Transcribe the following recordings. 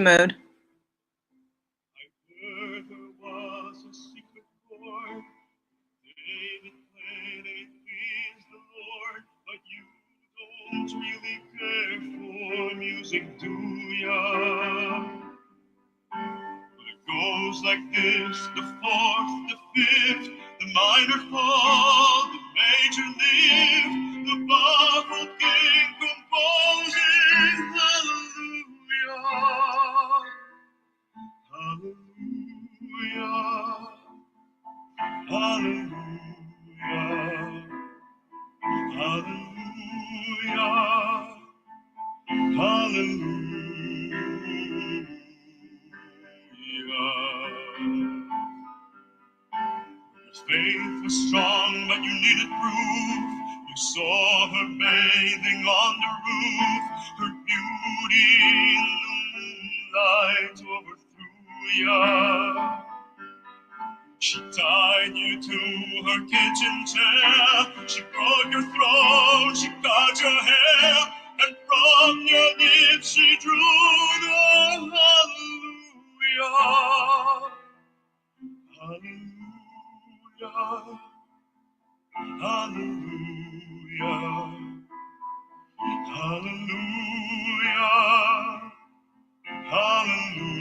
mode. Really care for music, do ya? But it goes like this: the fourth, the fifth, the minor fall, the major lift, the baffled king composing hallelujah, hallelujah, hallelujah, hallelujah. Hallelujah. Your faith was strong, but you needed proof. You saw her bathing on the roof. Her beauty in the moonlight overthrew ya. She tied you to her kitchen chair. She broke your throat, she cut your hair, and from your lips she drew the hallelujah, hallelujah, hallelujah, hallelujah, hallelujah.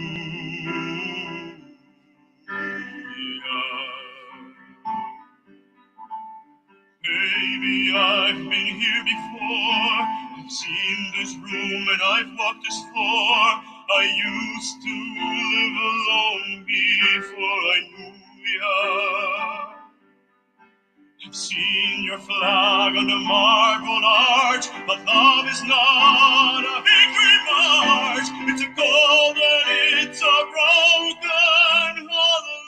Baby, I've been here before. I've seen this room and I've walked this floor. I used to live alone before I knew ya. I've seen your flag on the marble arch, but love is not a victory march. It's a golden, it's a broken hallelujah.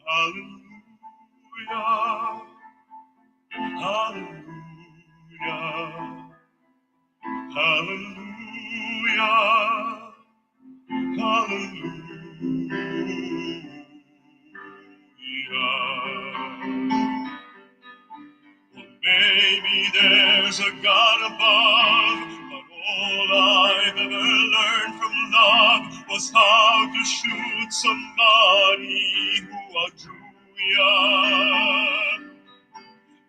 Hallelujah, hallelujah, hallelujah, hallelujah. Well, maybe there's a God above, but all I've ever learned from love was how to shoot somebody who outdrew ya.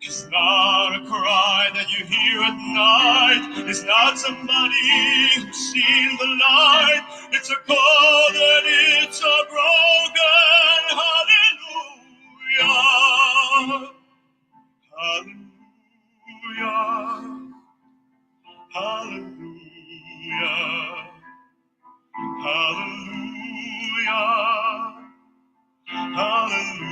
It's not a cry that you hear at night. It's not somebody who's seen the light. It's a call that it's a broken hallelujah. Hallelujah. Hallelujah. Hallelujah. Hallelujah.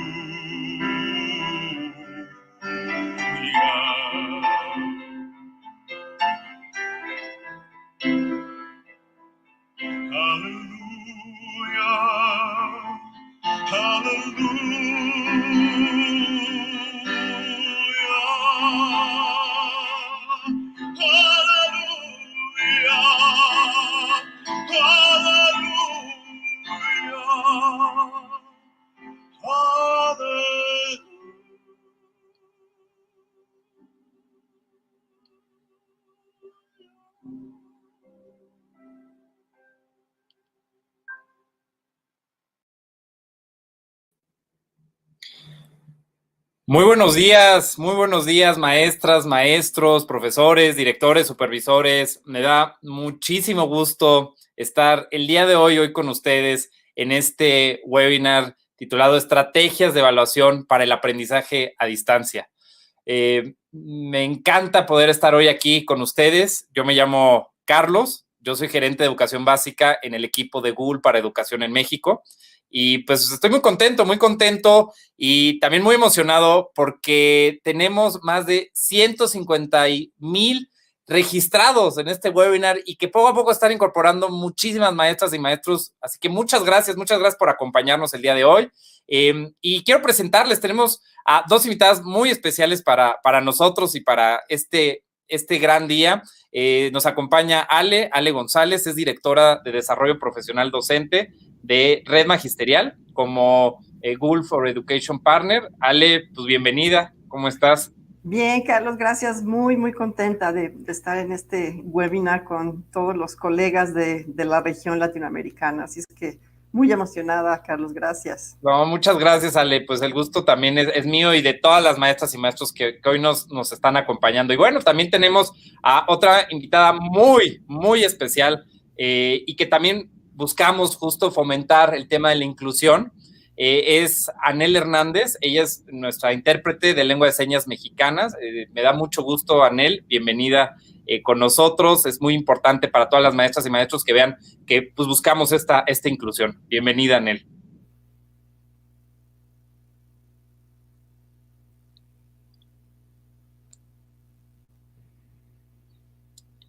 Muy buenos días, maestras, maestros, profesores, directores, supervisores. Me da muchísimo gusto estar el día de hoy con ustedes en este webinar titulado Estrategias de Evaluación para el Aprendizaje a Distancia. Me encanta poder estar hoy aquí con ustedes. Yo me llamo Carlos, yo soy gerente de educación básica en el equipo de Google para Educación en México. Y pues estoy muy contento y también muy emocionado porque tenemos más de 150,000 registrados en este webinar y que poco a poco están incorporando muchísimas maestras y maestros. Así que muchas gracias por acompañarnos el día de hoy. Y quiero presentarles, tenemos a dos invitadas muy especiales para nosotros y para este gran día. Nos acompaña Ale González, es directora de Desarrollo Profesional Docente de Red Magisterial como Google for Education Partner. Ale, pues bienvenida, ¿cómo estás? Bien, Carlos, gracias. Muy contenta de estar en este webinar con todos los colegas de la región latinoamericana. Así es que muy emocionada, Carlos, gracias. No, muchas gracias, Ale. Pues el gusto también es mío y de todas las maestras y maestros que hoy nos están acompañando. Y bueno, también tenemos a otra invitada muy especial y que también buscamos justo fomentar el tema de la inclusión. Es Anel Hernández, ella es nuestra intérprete de lengua de señas mexicanas. Me da mucho gusto, Anel, bienvenida con nosotros. Es muy importante para todas las maestras y maestros que vean que pues buscamos esta inclusión. Bienvenida, Anel.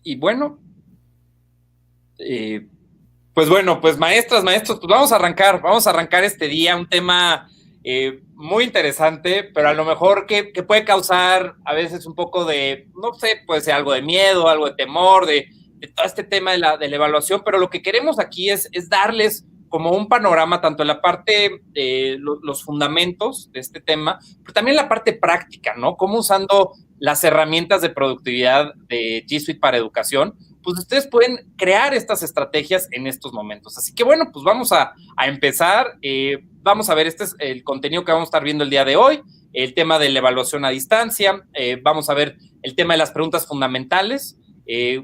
Y bueno, pues maestras, maestros, pues vamos a arrancar este día, un tema muy interesante, pero a lo mejor que puede causar a veces un poco de, no sé, puede ser algo de miedo, algo de temor, de todo este tema de la evaluación, pero lo que queremos aquí es darles como un panorama, tanto en la parte de los fundamentos de este tema, pero también la parte práctica, ¿no? Cómo usando las herramientas de productividad de G Suite para educación, pues ustedes pueden crear estas estrategias en estos momentos. Así que bueno, pues vamos a empezar. Vamos a ver, este es el contenido que vamos a estar viendo el día de hoy, el tema de la evaluación a distancia, vamos a ver el tema de las preguntas fundamentales,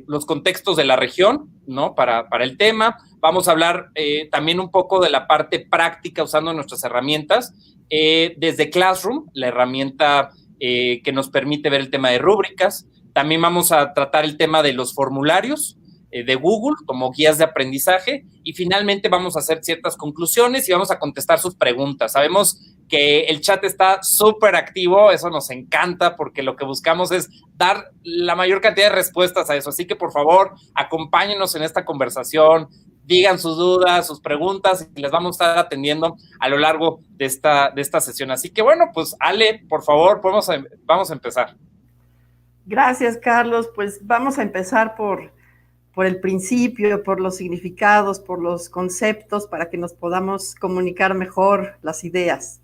los contextos de la región, ¿no? Para el tema. Vamos a hablar también un poco de la parte práctica usando nuestras herramientas, desde Classroom, la herramienta que nos permite ver el tema de rúbricas. También vamos a tratar el tema de los formularios de Google como guías de aprendizaje y finalmente vamos a hacer ciertas conclusiones y vamos a contestar sus preguntas. Sabemos que el chat está súper activo, eso nos encanta porque lo que buscamos es dar la mayor cantidad de respuestas a eso. Así que por favor, acompáñenos en esta conversación, digan sus dudas, sus preguntas y les vamos a estar atendiendo a lo largo de esta sesión. Así que bueno, pues Ale, por favor, vamos a empezar. Gracias, Carlos. Pues vamos a empezar por el principio, por los significados, por los conceptos, para que nos podamos comunicar mejor las ideas.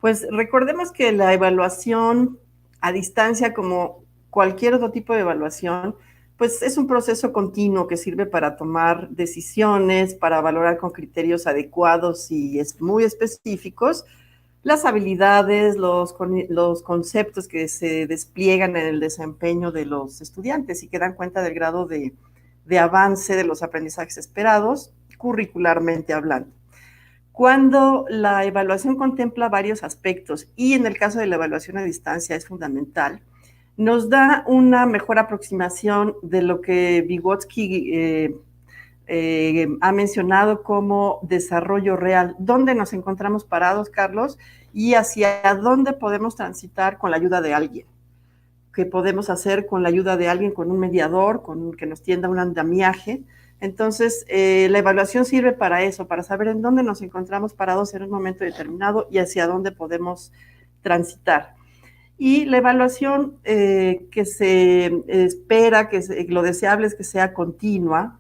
Pues recordemos que la evaluación a distancia, como cualquier otro tipo de evaluación, pues es un proceso continuo que sirve para tomar decisiones, para valorar con criterios adecuados y muy específicos las habilidades, los conceptos que se despliegan en el desempeño de los estudiantes y que dan cuenta del grado de avance de los aprendizajes esperados, curricularmente hablando. Cuando la evaluación contempla varios aspectos y en el caso de la evaluación a distancia es fundamental, nos da una mejor aproximación de lo que Vygotsky ha mencionado como desarrollo real. ¿Dónde nos encontramos parados, Carlos? Y hacia dónde podemos transitar con la ayuda de alguien. ¿Qué podemos hacer con la ayuda de alguien, con un mediador, con que nos tienda un andamiaje? Entonces, la evaluación sirve para eso, para saber en dónde nos encontramos parados en un momento determinado y hacia dónde podemos transitar. Y la evaluación que se espera, lo deseable es que sea continua,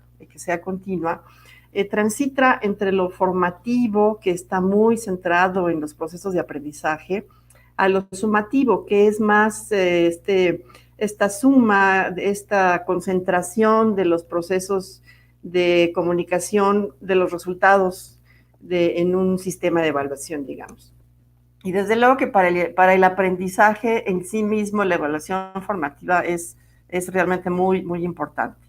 transita entre lo formativo, que está muy centrado en los procesos de aprendizaje, a lo sumativo, que es más esta suma, esta concentración de los procesos de comunicación de los resultados en un sistema de evaluación, digamos. Y desde luego que para el aprendizaje en sí mismo, la evaluación formativa es realmente muy importante.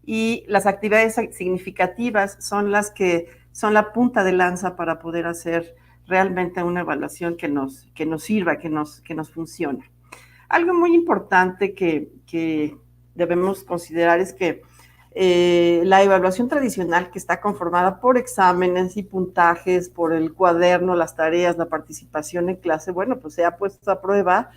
Y las actividades significativas son las que son la punta de lanza para poder hacer realmente una evaluación que nos sirva, que nos funcione. Algo muy importante que debemos considerar es que la evaluación tradicional, que está conformada por exámenes y puntajes, por el cuaderno, las tareas, la participación en clase, bueno, pues se ha puesto a prueba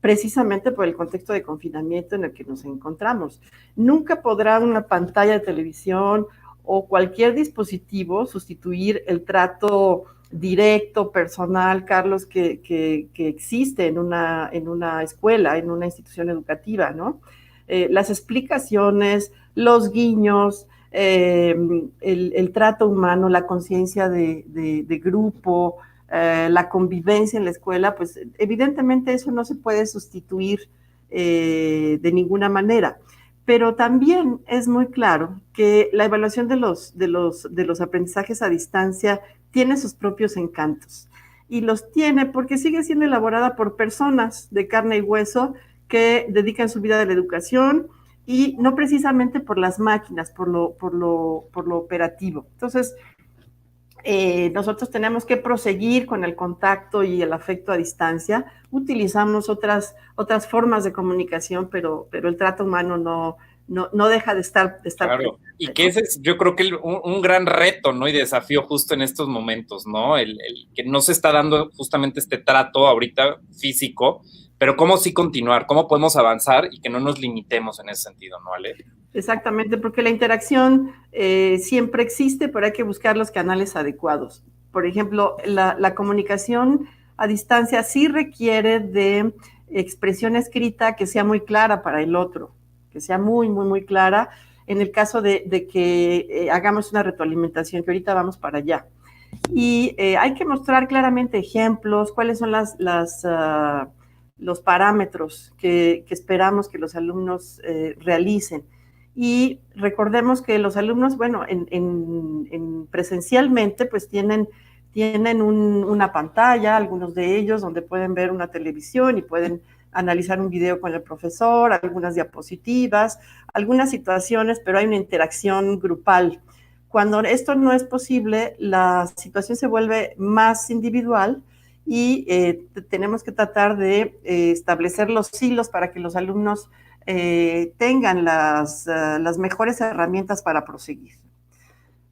precisamente por el contexto de confinamiento en el que nos encontramos. Nunca podrá una pantalla de televisión o cualquier dispositivo sustituir el trato directo, personal, Carlos, que existe en una escuela, en una institución educativa, ¿no? Las explicaciones, los guiños, el trato humano, la conciencia de grupo, la convivencia en la escuela, pues evidentemente eso no se puede sustituir de ninguna manera. Pero también es muy claro que la evaluación de los aprendizajes a distancia tiene sus propios encantos. Y los tiene porque sigue siendo elaborada por personas de carne y hueso que dedican su vida a la educación y no precisamente por las máquinas, por lo operativo. Entonces, nosotros tenemos que proseguir con el contacto y el afecto a distancia. Utilizamos otras formas de comunicación, pero el trato humano no deja de estar claro, y que ese es, yo creo que un gran reto, ¿no? Y desafío justo en estos momentos, ¿no? El que no se está dando justamente este trato ahorita físico, pero cómo sí continuar, cómo podemos avanzar y que no nos limitemos en ese sentido, ¿no, Ale? Exactamente, porque la interacción siempre existe, pero hay que buscar los canales adecuados. Por ejemplo, la comunicación a distancia sí requiere de expresión escrita que sea muy clara para el otro, que sea muy clara en el caso de que hagamos una retroalimentación, que ahorita vamos para allá. Y hay que mostrar claramente ejemplos, cuáles son los parámetros que esperamos que los alumnos realicen. Y recordemos que los alumnos, bueno, presencialmente, pues tienen una pantalla, algunos de ellos, donde pueden ver una televisión y pueden analizar un video con el profesor, algunas diapositivas, algunas situaciones, pero hay una interacción grupal. Cuando esto no es posible, la situación se vuelve más individual y tenemos que tratar de establecer los hilos para que los alumnos tengan las mejores herramientas para proseguir.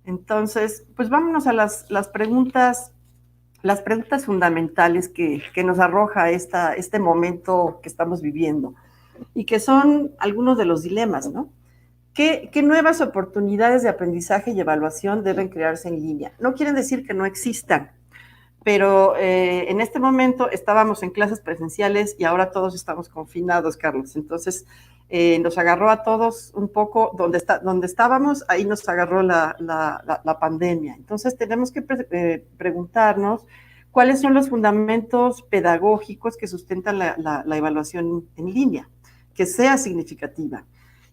Entonces, pues vámonos a las preguntas fundamentales que nos arroja este momento que estamos viviendo y que son algunos de los dilemas, ¿no? ¿Qué nuevas oportunidades de aprendizaje y evaluación deben crearse en línea? No quieren decir que no existan, pero en este momento estábamos en clases presenciales y ahora todos estamos confinados, Carlos. Entonces, nos agarró a todos un poco donde estábamos, ahí nos agarró la pandemia. Entonces, tenemos que preguntarnos cuáles son los fundamentos pedagógicos que sustentan la evaluación en línea, que sea significativa.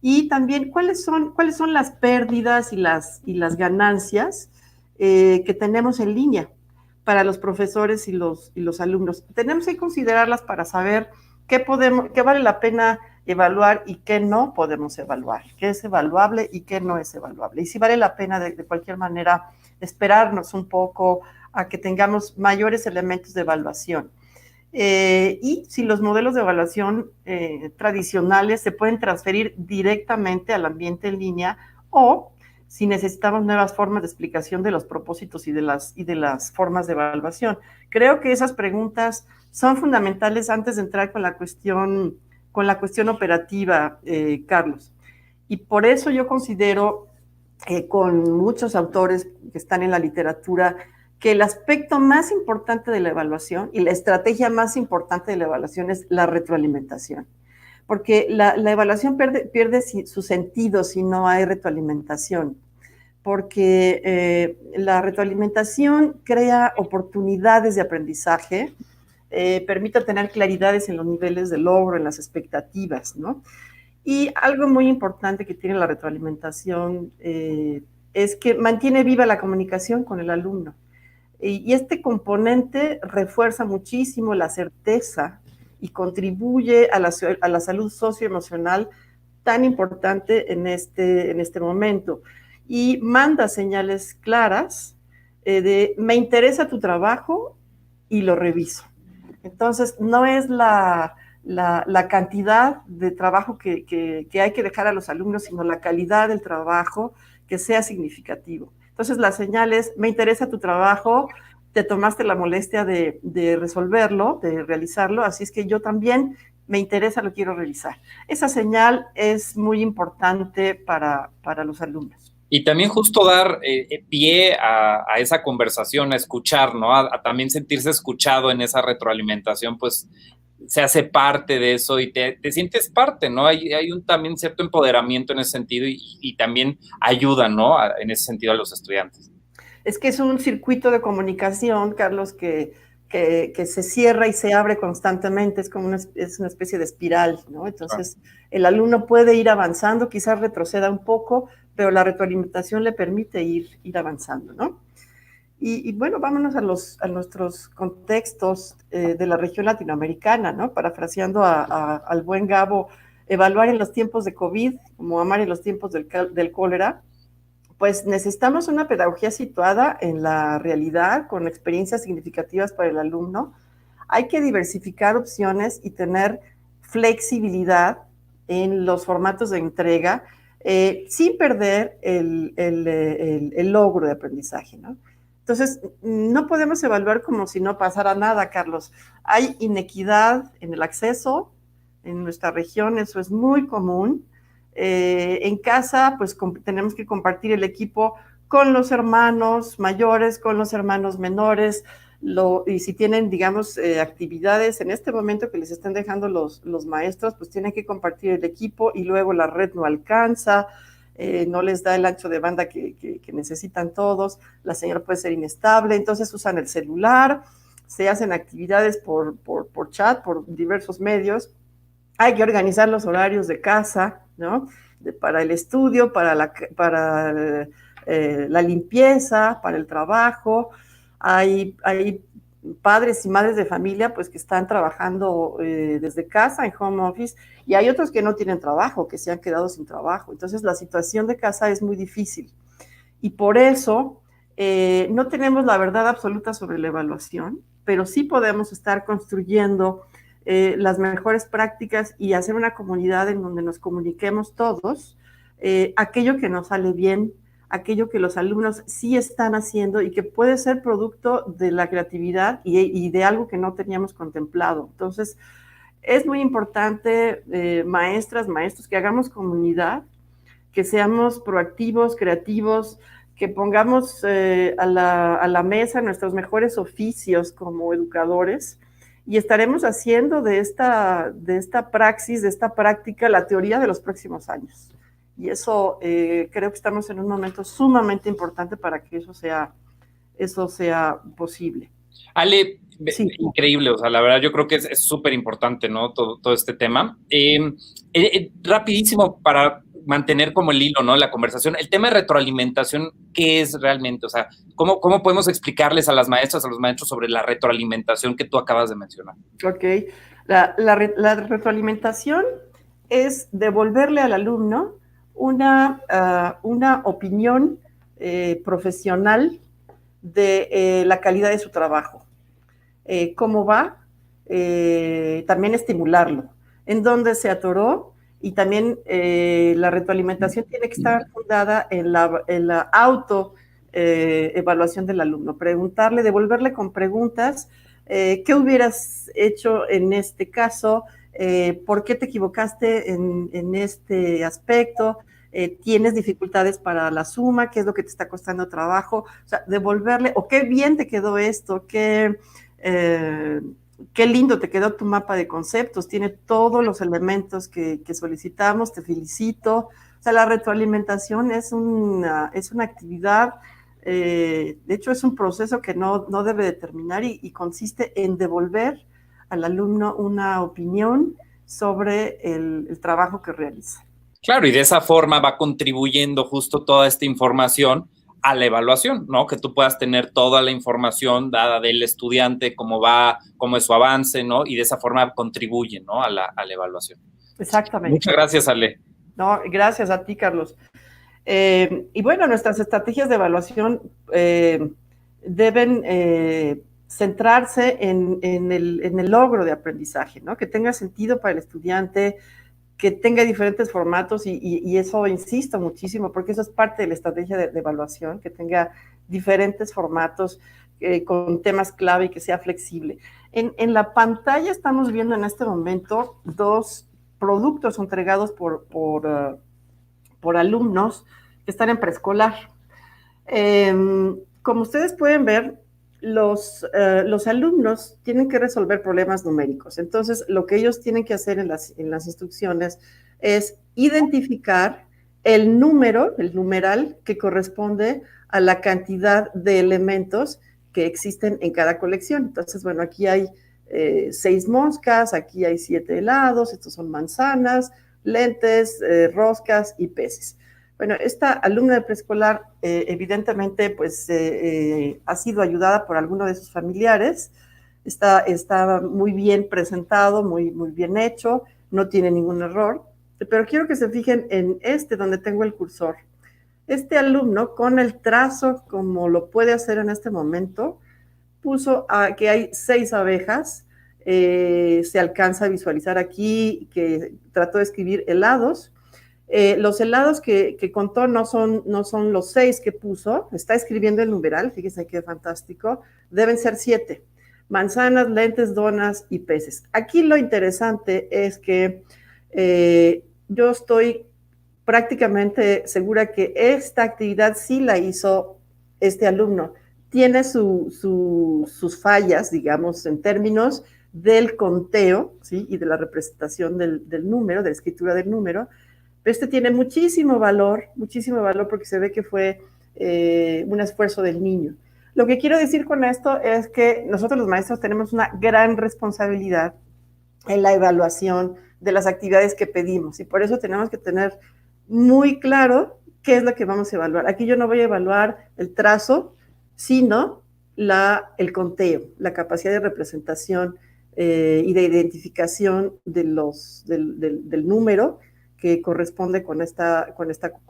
Y también cuáles son las pérdidas y las ganancias que tenemos en línea para los profesores y los alumnos. Tenemos que considerarlas para saber qué vale la pena evaluar y qué no podemos evaluar, qué es evaluable y qué no es evaluable. Y si vale la pena de cualquier manera esperarnos un poco a que tengamos mayores elementos de evaluación. Y si los modelos de evaluación tradicionales se pueden transferir directamente al ambiente en línea o si necesitamos nuevas formas de explicación de los propósitos y de las formas de evaluación. Creo que esas preguntas son fundamentales antes de entrar con la cuestión operativa, Carlos. Y por eso yo considero, con muchos autores que están en la literatura, que el aspecto más importante de la evaluación y la estrategia más importante de la evaluación es la retroalimentación. Porque la evaluación pierde su sentido si no hay retroalimentación. Porque la retroalimentación crea oportunidades de aprendizaje, permite tener claridades en los niveles de logro, en las expectativas, ¿no? Y algo muy importante que tiene la retroalimentación es que mantiene viva la comunicación con el alumno. Y este componente refuerza muchísimo la certeza y contribuye a la salud socioemocional tan importante en este momento. Y manda señales claras de me interesa tu trabajo y lo reviso. Entonces, no es la cantidad de trabajo que hay que dejar a los alumnos, sino la calidad del trabajo que sea significativo. Entonces, la señal es, me interesa tu trabajo, te tomaste la molestia de resolverlo, de realizarlo, así es que yo también me interesa, lo quiero realizar. Esa señal es muy importante para los alumnos. Y también justo dar pie a esa conversación, a escuchar, ¿no? A también sentirse escuchado en esa retroalimentación, pues se hace parte de eso y te sientes parte, ¿no? Hay un también cierto empoderamiento en ese sentido y también ayuda, ¿no? En ese sentido a los estudiantes. Es que es un circuito de comunicación, Carlos, que se cierra y se abre constantemente, es como es una especie de espiral, ¿no? Entonces, el alumno puede ir avanzando, quizás retroceda un poco, pero la retroalimentación le permite ir avanzando, ¿no? Y bueno, vámonos a nuestros contextos de la región latinoamericana, ¿no? Parafraseando al buen Gabo, evaluar en los tiempos de COVID, como amar en los tiempos del cólera, pues necesitamos una pedagogía situada en la realidad, con experiencias significativas para el alumno. Hay que diversificar opciones y tener flexibilidad en los formatos de entrega, sin perder el logro de aprendizaje, ¿no? Entonces, no podemos evaluar como si no pasara nada, Carlos. Hay inequidad en el acceso, en nuestra región eso es muy común. En casa, pues tenemos que compartir el equipo con los hermanos mayores, con los hermanos menores, y si tienen, digamos, actividades en este momento que les están dejando los maestros, pues tienen que compartir el equipo y luego la red no alcanza, no les da el ancho de banda que necesitan todos, la señal puede ser inestable, entonces usan el celular, se hacen actividades por chat, por diversos medios. Hay que organizar los horarios de casa, ¿no? Para el estudio, para la limpieza, para el trabajo. Hay padres y madres de familia pues que están trabajando desde casa en home office y hay otros que no tienen trabajo, que se han quedado sin trabajo. Entonces la situación de casa es muy difícil y por eso no tenemos la verdad absoluta sobre la evaluación, pero sí podemos estar construyendo las mejores prácticas y hacer una comunidad en donde nos comuniquemos todos aquello que nos sale bien, aquello que los alumnos sí están haciendo y que puede ser producto de la creatividad y de algo que no teníamos contemplado. Entonces, es muy importante, maestras, maestros, que hagamos comunidad, que seamos proactivos, creativos, que pongamos a la mesa nuestros mejores oficios como educadores y estaremos haciendo de esta praxis, de esta práctica, la teoría de los próximos años. Y eso creo que estamos en un momento sumamente importante para que eso sea posible. Ale, sí. Increíble, o sea, la verdad yo creo que es súper importante, ¿no? Todo este tema. Rapidísimo para mantener como el hilo, ¿no? La conversación. El tema de retroalimentación, ¿qué es realmente? O sea, ¿cómo podemos explicarles a las maestras, a los maestros sobre la retroalimentación que tú acabas de mencionar? Ok. La retroalimentación es devolverle al alumno una opinión profesional de la calidad de su trabajo. ¿Cómo va? También estimularlo. ¿En dónde se atoró? Y también la retroalimentación tiene que estar fundada en la auto evaluación del alumno. Preguntarle, devolverle con preguntas, ¿qué hubieras hecho en este caso? ¿Por qué te equivocaste en este aspecto? ¿Tienes dificultades para la suma? ¿Qué es lo que te está costando trabajo? O sea, devolverle, o qué bien te quedó esto, qué lindo te quedó tu mapa de conceptos, tiene todos los elementos que solicitamos, te felicito. O sea, la retroalimentación es una actividad, de hecho es un proceso que no debe de terminar y consiste en devolver al alumno una opinión sobre el trabajo que realiza. Claro, y de esa forma va contribuyendo justo toda esta información a la evaluación, ¿no? Que tú puedas tener toda la información dada del estudiante, cómo va, cómo es su avance, ¿no? Y de esa forma contribuye, ¿no? A la evaluación. Exactamente. Muchas gracias, Ale. No, gracias a ti, Carlos. Y bueno, nuestras estrategias de evaluación deben centrarse en el logro de aprendizaje, ¿no? Que tenga sentido para el estudiante, que tenga diferentes formatos y eso insisto muchísimo porque eso es parte de la estrategia de evaluación, que tenga diferentes formatos con temas clave y que sea flexible. En la pantalla estamos viendo en este momento dos productos entregados por alumnos que están en preescolar. Como ustedes pueden ver, los alumnos tienen que resolver problemas numéricos. Entonces, lo que ellos tienen que hacer en las instrucciones es identificar el número, el numeral que corresponde a la cantidad de elementos que existen en cada colección. Entonces, bueno, aquí hay 6 moscas, aquí hay 7 helados, estos son manzanas, lentes, roscas y peces. Bueno, esta alumna de preescolar evidentemente pues ha sido ayudada por alguno de sus familiares, está muy bien presentado, muy bien hecho, no tiene ningún error, pero quiero que se fijen en donde tengo el cursor. Este alumno, con el trazo como lo puede hacer en este momento, puso que hay 6 abejas, se alcanza a visualizar aquí que trató de escribir helados. Los helados que contó no son los 6 que puso, está escribiendo el numeral, fíjense qué fantástico, deben ser 7. Manzanas, lentes, donas y peces. Aquí lo interesante es que yo estoy prácticamente segura que esta actividad sí la hizo este alumno. Tiene sus fallas, digamos, en términos del conteo, ¿sí? Y de la representación del número, de la escritura del número, pero tiene muchísimo valor porque se ve que fue un esfuerzo del niño. Lo que quiero decir con esto es que nosotros los maestros tenemos una gran responsabilidad en la evaluación de las actividades que pedimos y por eso tenemos que tener muy claro qué es lo que vamos a evaluar. Aquí yo no voy a evaluar el trazo, sino el conteo, la capacidad de representación y de identificación del número que corresponde con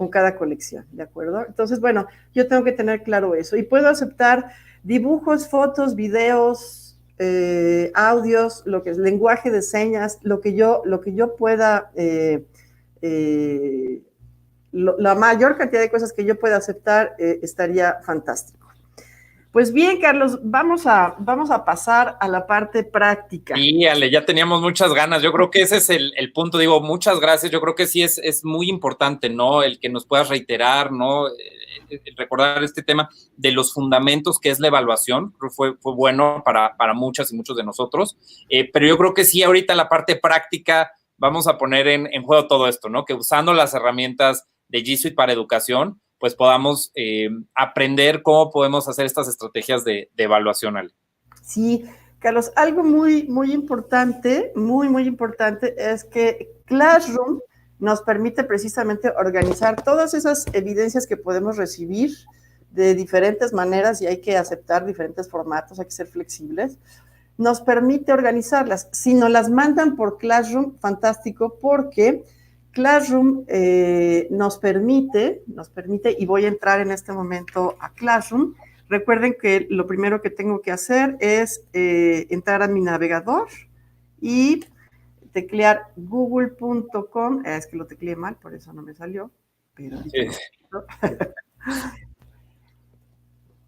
cada colección, ¿de acuerdo? Entonces, bueno, yo tengo que tener claro eso. Y puedo aceptar dibujos, fotos, videos, audios, lo que es lenguaje de señas, lo que yo pueda, la mayor cantidad de cosas que yo pueda aceptar estaría fantástico. Pues bien, Carlos, vamos a pasar a la parte práctica. Sí, Ale, ya teníamos muchas ganas. Yo creo que ese es el punto. Digo, muchas gracias. Yo creo que sí es muy importante, ¿no? El que nos puedas reiterar, ¿no? Recordar este tema de los fundamentos que es la evaluación. Creo que fue bueno para muchas y muchos de nosotros. Pero yo creo que sí, ahorita en la parte práctica vamos a poner en juego todo esto, ¿no? Que usando las herramientas de G Suite para educación, pues podamos aprender cómo podemos hacer estas estrategias de evaluación, Ale. Sí, Carlos, algo muy importante, muy importante es que Classroom nos permite precisamente organizar todas esas evidencias que podemos recibir de diferentes maneras y hay que aceptar diferentes formatos, hay que ser flexibles. Nos permite organizarlas. Si nos las mandan por Classroom, fantástico, porque Classroom nos permite, y voy a entrar en este momento a Classroom. Recuerden que lo primero que tengo que hacer es entrar a mi navegador y teclear google.com. Es que lo tecleé mal, por eso no me salió. Pero sí.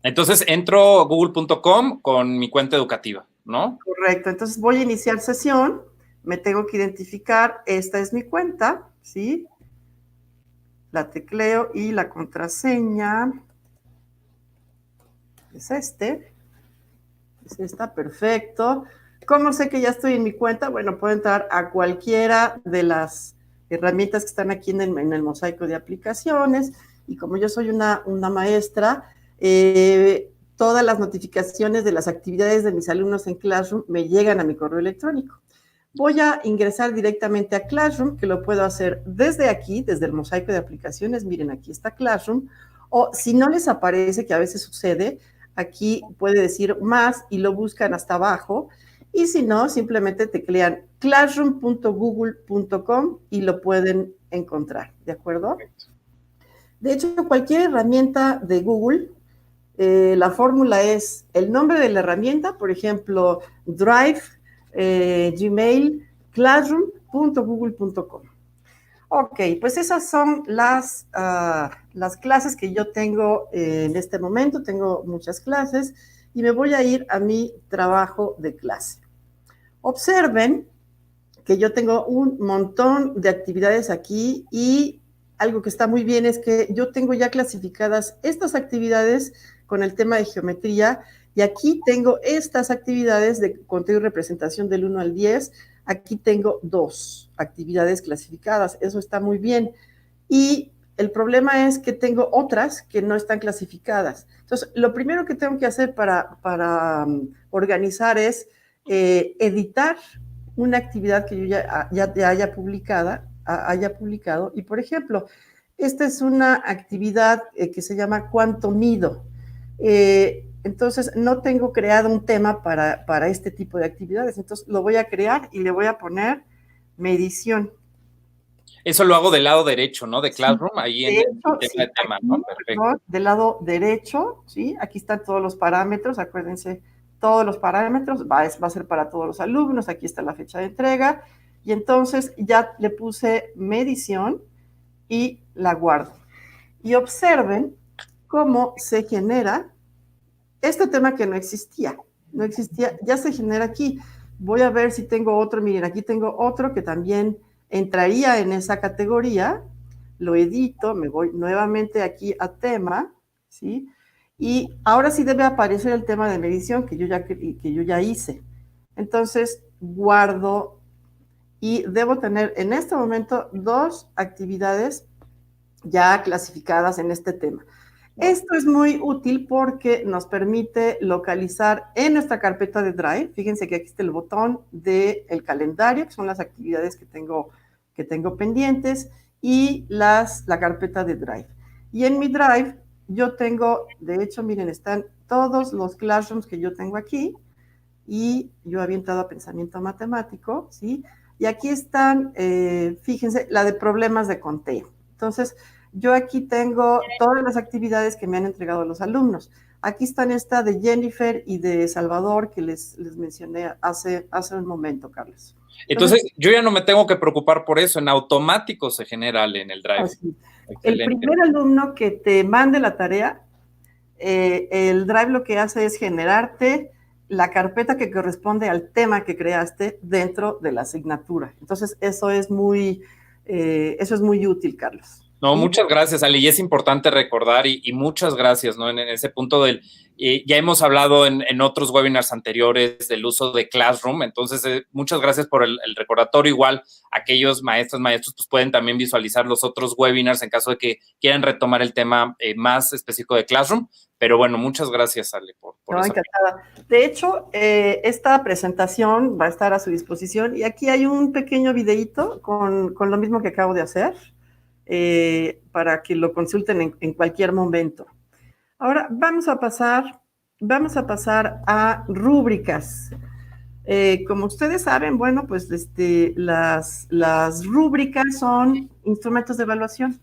Entonces entro google.com con mi cuenta educativa, ¿no? Correcto. Entonces voy a iniciar sesión. Me tengo que identificar. Esta es mi cuenta, ¿sí? La tecleo y la contraseña es esta, perfecto. ¿Cómo sé que ya estoy en mi cuenta? Bueno, puedo entrar a cualquiera de las herramientas que están aquí en el mosaico de aplicaciones y como yo soy una maestra, todas las notificaciones de las actividades de mis alumnos en Classroom me llegan a mi correo electrónico. Voy a ingresar directamente a Classroom, que lo puedo hacer desde aquí, desde el mosaico de aplicaciones. Miren, aquí está Classroom. O si no les aparece, que a veces sucede, aquí puede decir más y lo buscan hasta abajo. Y si no, simplemente teclean classroom.google.com y lo pueden encontrar, ¿de acuerdo? De hecho, cualquier herramienta de Google, la fórmula es el nombre de la herramienta, por ejemplo, Drive, Gmail, classroom.google.com. Ok, pues esas son las clases que yo tengo en este momento. Tengo muchas clases y me voy a ir a mi trabajo de clase. Observen que yo tengo un montón de actividades aquí y algo que está muy bien es que yo tengo ya clasificadas estas actividades con el tema de geometría y aquí tengo estas actividades de conteo y representación del 1 al 10. Aquí tengo 2 actividades clasificadas, eso está muy bien. Y el problema es que tengo otras que no están clasificadas. Entonces, lo primero que tengo que hacer para organizar es editar una actividad que yo ya haya publicado. Y, por ejemplo, esta es una actividad que se llama ¿Cuánto mido? Entonces, no tengo creado un tema para este tipo de actividades. Entonces, lo voy a crear y le voy a poner medición. Eso lo hago del lado derecho, ¿no? De Classroom, Sí, ahí de en hecho, el tema sí, de tema, aquí, ¿no? Perfecto. perdón, del lado derecho, ¿sí? Aquí están todos los parámetros, acuérdense, todos los parámetros, va a ser para todos los alumnos, aquí está la fecha de entrega, y entonces ya le puse medición y la guardo. Y observen cómo se genera este tema que no existía, ya se genera aquí. Voy a ver si tengo otro, miren, aquí tengo otro que también entraría en esa categoría, lo edito, me voy nuevamente aquí a tema, ¿sí? Y ahora sí debe aparecer el tema de medición que yo ya hice. Entonces, guardo y debo tener en este momento 2 actividades ya clasificadas en este tema. Esto es muy útil porque nos permite localizar en nuestra carpeta de Drive, fíjense que aquí está el botón del calendario, que son las actividades que tengo pendientes, y la carpeta de Drive. Y en mi Drive yo tengo, de hecho, miren, están todos los classrooms que yo tengo aquí, y yo había entrado a pensamiento matemático, ¿sí? Y aquí están, fíjense, la de problemas de conteo. Entonces, yo aquí tengo todas las actividades que me han entregado los alumnos. Aquí están esta de Jennifer y de Salvador que les mencioné hace un momento, Carlos. Entonces, yo ya no me tengo que preocupar por eso, en automático se genera en el Drive. Así. El primer alumno que te mande la tarea, el Drive lo que hace es generarte la carpeta que corresponde al tema que creaste dentro de la asignatura. Entonces, eso es muy útil, Carlos. No, muchas gracias, Ale, y es importante recordar y muchas gracias, ¿no? En ese punto ya hemos hablado en otros webinars anteriores del uso de Classroom, entonces muchas gracias por el recordatorio. Igual aquellos maestros pues pueden también visualizar los otros webinars en caso de que quieran retomar el tema más específico de Classroom, pero bueno, muchas gracias, Ale, por no, eso. Encantada. De hecho, esta presentación va a estar a su disposición y aquí hay un pequeño videíto con lo mismo que acabo de hacer. Para que lo consulten en cualquier momento. Ahora vamos a pasar a rúbricas. Como ustedes saben, bueno, pues las rúbricas son instrumentos de evaluación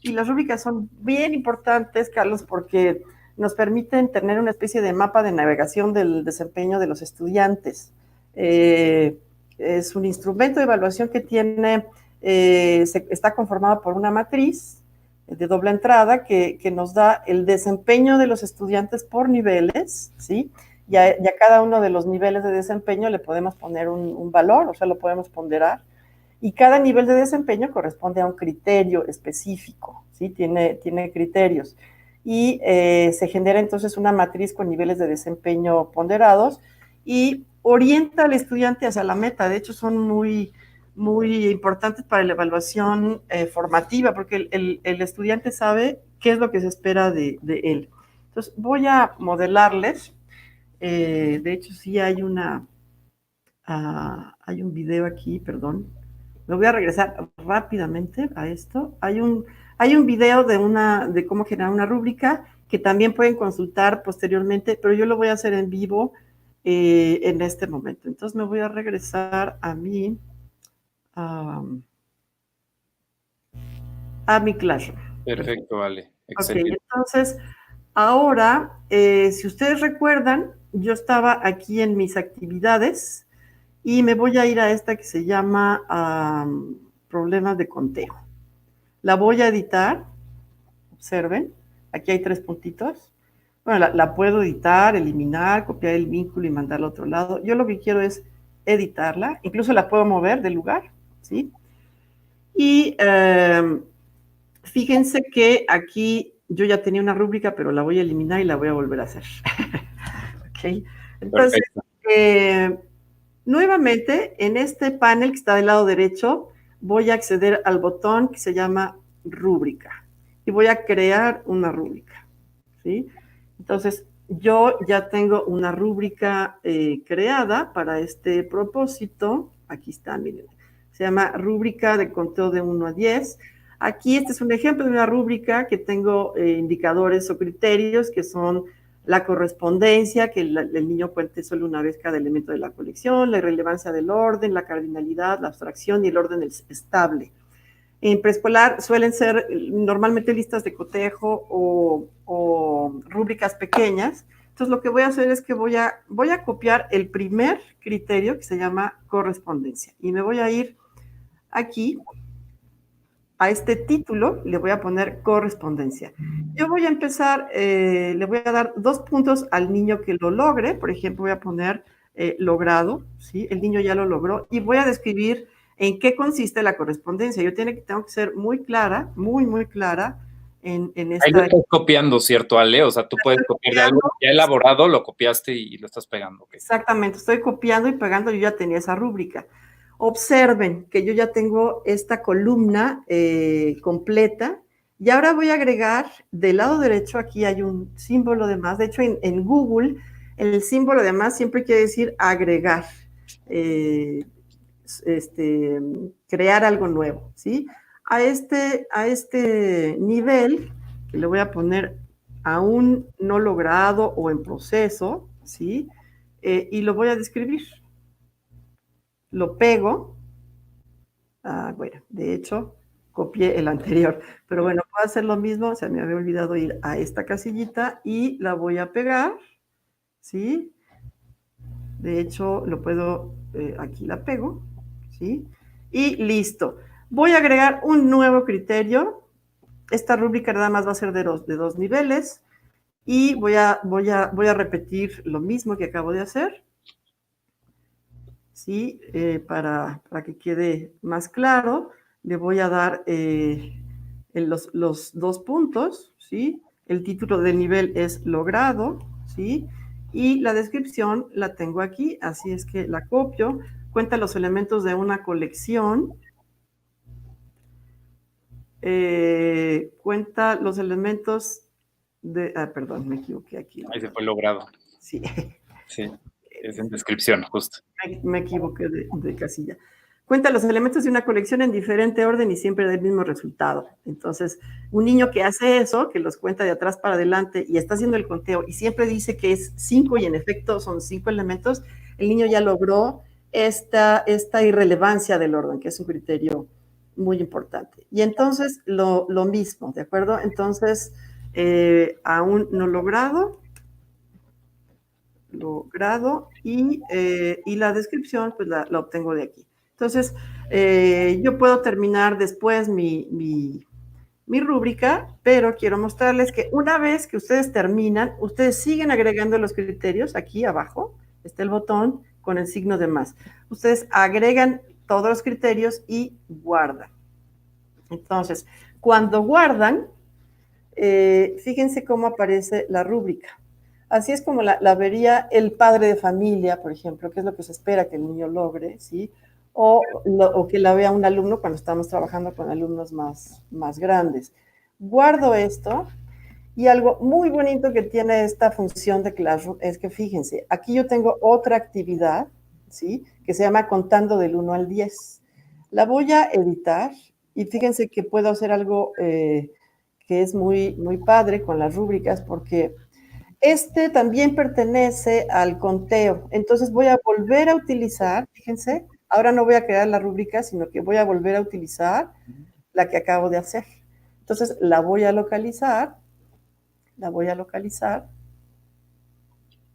y las rúbricas son bien importantes, Carlos, porque nos permiten tener una especie de mapa de navegación del desempeño de los estudiantes. Es un instrumento de evaluación que está conformado por una matriz de doble entrada que nos da el desempeño de los estudiantes por niveles, ¿sí? Y a cada uno de los niveles de desempeño le podemos poner un valor, o sea, lo podemos ponderar, y cada nivel de desempeño corresponde a un criterio específico, ¿sí? Tiene criterios. Y se genera entonces una matriz con niveles de desempeño ponderados y orienta al estudiante hacia la meta. De hecho, son muy importantes para la evaluación formativa, porque el estudiante sabe qué es lo que se espera de él. Entonces, voy a modelarles. De hecho, sí hay hay un video aquí, perdón. Me voy a regresar rápidamente a esto. Hay un video de cómo generar una rúbrica que también pueden consultar posteriormente, pero yo lo voy a hacer en vivo en este momento. Entonces, me voy a regresar a mi Classroom. Perfecto, Ale. Excelente. Ok, entonces, ahora, si ustedes recuerdan, yo estaba aquí en mis actividades y me voy a ir a esta que se llama problemas de conteo. La voy a editar, observen, aquí hay 3 puntitos. Bueno, la puedo editar, eliminar, copiar el vínculo y mandarlo a otro lado. Yo lo que quiero es editarla, incluso la puedo mover del lugar, ¿sí? Y fíjense que aquí yo ya tenía una rúbrica, pero la voy a eliminar y la voy a volver a hacer. Ok, entonces, nuevamente, en este panel que está del lado derecho, voy a acceder al botón que se llama rúbrica y voy a crear una rúbrica, ¿sí? Entonces, yo ya tengo una rúbrica creada para este propósito. Aquí está, miren. Se llama rúbrica de conteo de 1 a 10. Aquí este es un ejemplo de una rúbrica que tengo indicadores o criterios que son la correspondencia, que el niño cuente solo una vez cada elemento de la colección, la irrelevancia del orden, la cardinalidad, la abstracción y el orden estable. En preescolar suelen ser normalmente listas de cotejo o rúbricas pequeñas. Entonces lo que voy a hacer es que voy a copiar el primer criterio que se llama correspondencia y me voy a ir aquí a este título, le voy a poner correspondencia. Yo voy a empezar, le voy a dar 2 puntos al niño que lo logre. Por ejemplo, voy a poner logrado, ¿sí? El niño ya lo logró y voy a describir en qué consiste la correspondencia. Yo tengo que ser muy clara, muy clara en esta... Ahí lo estás copiando, ¿cierto, Ale? O sea, tú puedes copiar de algo ya elaborado, lo copiaste y lo estás pegando. Okay. Exactamente, estoy copiando y pegando, yo ya tenía esa rúbrica. Observen que yo ya tengo esta columna completa y ahora voy a agregar del lado derecho, aquí hay un símbolo de más. De hecho, en Google, el símbolo de más siempre quiere decir agregar, crear algo nuevo, ¿sí? A este nivel, que le voy a poner aún no logrado o en proceso, ¿sí? Y lo voy a describir. Lo pego. Bueno, de hecho, copié el anterior, pero bueno, puedo hacer lo mismo. Se me había olvidado ir a esta casillita y la voy a pegar, ¿sí? De hecho, lo puedo, aquí la pego, ¿sí? Y listo. Voy a agregar un nuevo criterio. Esta rúbrica nada más va a ser de dos niveles y voy a repetir lo mismo que acabo de hacer. ¿Sí? Para que quede más claro, le voy a dar los 2 puntos, ¿sí? El título del nivel es logrado, ¿sí? Y la descripción la tengo aquí, así es que la copio. Cuenta los elementos de una colección. Cuenta los elementos de... perdón, me equivoqué aquí. Ahí se fue logrado. Sí. Sí. Es en descripción, justo. Me equivoqué de casilla. Cuenta los elementos de una colección en diferente orden y siempre da el mismo resultado. Entonces, un niño que hace eso, que los cuenta de atrás para adelante y está haciendo el conteo y siempre dice que es 5 y en efecto son 5 elementos, el niño ya logró esta irrelevancia del orden, que es un criterio muy importante. Y entonces, lo mismo, ¿de acuerdo? Entonces, aún no logrado y la descripción pues la obtengo de aquí. Entonces, yo puedo terminar después mi rúbrica, pero quiero mostrarles que una vez que ustedes terminan, ustedes siguen agregando los criterios. Aquí abajo está el botón con el signo de más. Ustedes agregan todos los criterios y guardan. Entonces, cuando guardan, fíjense cómo aparece la rúbrica. Así es como la vería el padre de familia, por ejemplo, que es lo que se espera que el niño logre, ¿sí? O que la vea un alumno cuando estamos trabajando con alumnos más grandes. Guardo esto y algo muy bonito que tiene esta función de Classroom es que, fíjense, aquí yo tengo otra actividad, ¿sí? Que se llama contando del 1 al 10. La voy a editar y fíjense que puedo hacer algo que es muy padre con las rúbricas porque este también pertenece al conteo. Entonces voy a volver a utilizar, fíjense, ahora no voy a crear la rúbrica, sino que voy a volver a utilizar la que acabo de hacer. Entonces la voy a localizar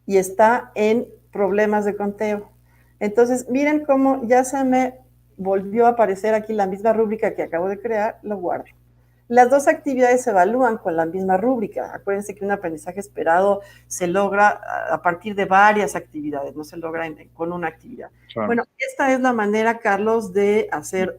y está en problemas de conteo. Entonces miren cómo ya se me volvió a aparecer aquí la misma rúbrica que acabo de crear, lo guardo. Las 2 actividades se evalúan con la misma rúbrica. Acuérdense que un aprendizaje esperado se logra a partir de varias actividades, no se logra con una actividad. Claro. Bueno, esta es la manera, Carlos, de hacer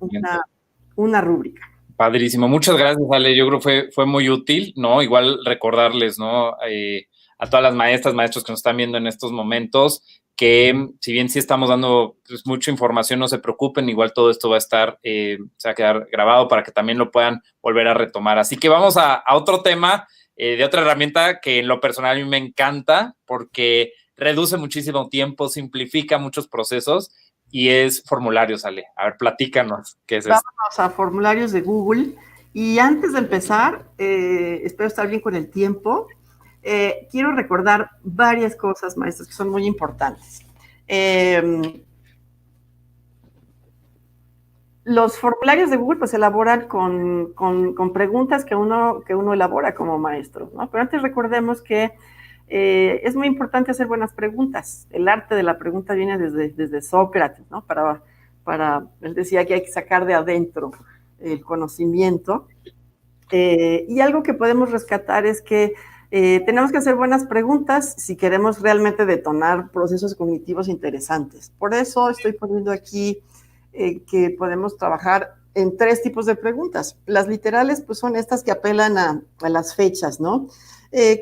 una rúbrica. Padrísimo. Muchas gracias, Ale. Yo creo que fue muy útil, ¿no? Igual recordarles, ¿no? A todas las maestras, maestros que nos están viendo en estos momentos, que si bien sí estamos dando pues, mucha información, no se preocupen, igual todo esto va a estar, se va a quedar grabado para que también lo puedan volver a retomar. Así que vamos a otro tema de otra herramienta que en lo personal a mí me encanta porque reduce muchísimo tiempo, simplifica muchos procesos y es formularios, Ale. A ver, platícanos, ¿qué es eso? Vámonos a formularios de Google. Y antes de empezar, espero estar bien con el tiempo, quiero recordar varias cosas, maestros, que son muy importantes. Los formularios de Google pues se elaboran con preguntas que uno elabora como maestro, ¿no? Pero antes recordemos que es muy importante hacer buenas preguntas. El arte de la pregunta viene desde Sócrates, ¿no? Él decía que hay que sacar de adentro el conocimiento. Y algo que podemos rescatar es que tenemos que hacer buenas preguntas si queremos realmente detonar procesos cognitivos interesantes. Por eso estoy poniendo aquí que podemos trabajar en 3 tipos de preguntas. Las literales, pues son estas que apelan a las fechas, ¿no?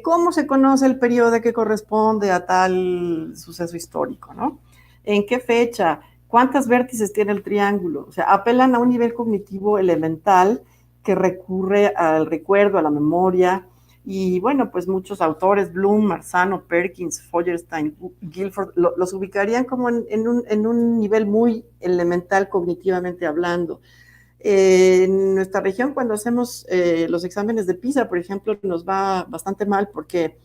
¿Cómo se conoce el periodo que corresponde a tal suceso histórico, ¿no? ¿En qué fecha? ¿Cuántos vértices tiene el triángulo? O sea, apelan a un nivel cognitivo elemental que recurre al recuerdo, a la memoria. Y bueno, pues muchos autores, Bloom, Marzano, Perkins, Feuerstein, Guilford, los ubicarían como en un nivel muy elemental cognitivamente hablando. En nuestra región, cuando hacemos los exámenes de PISA, por ejemplo, nos va bastante mal porque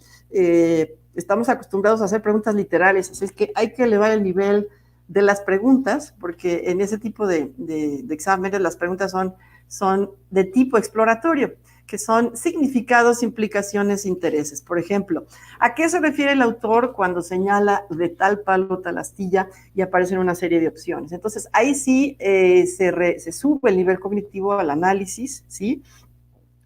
estamos acostumbrados a hacer preguntas literales, así es que hay que elevar el nivel de las preguntas, porque en ese tipo de exámenes las preguntas son de tipo exploratorio, que son significados, implicaciones, intereses. Por ejemplo, ¿a qué se refiere el autor cuando señala de tal palo, tal astilla y aparecen una serie de opciones? Entonces, ahí sí se sube el nivel cognitivo al análisis, ¿sí?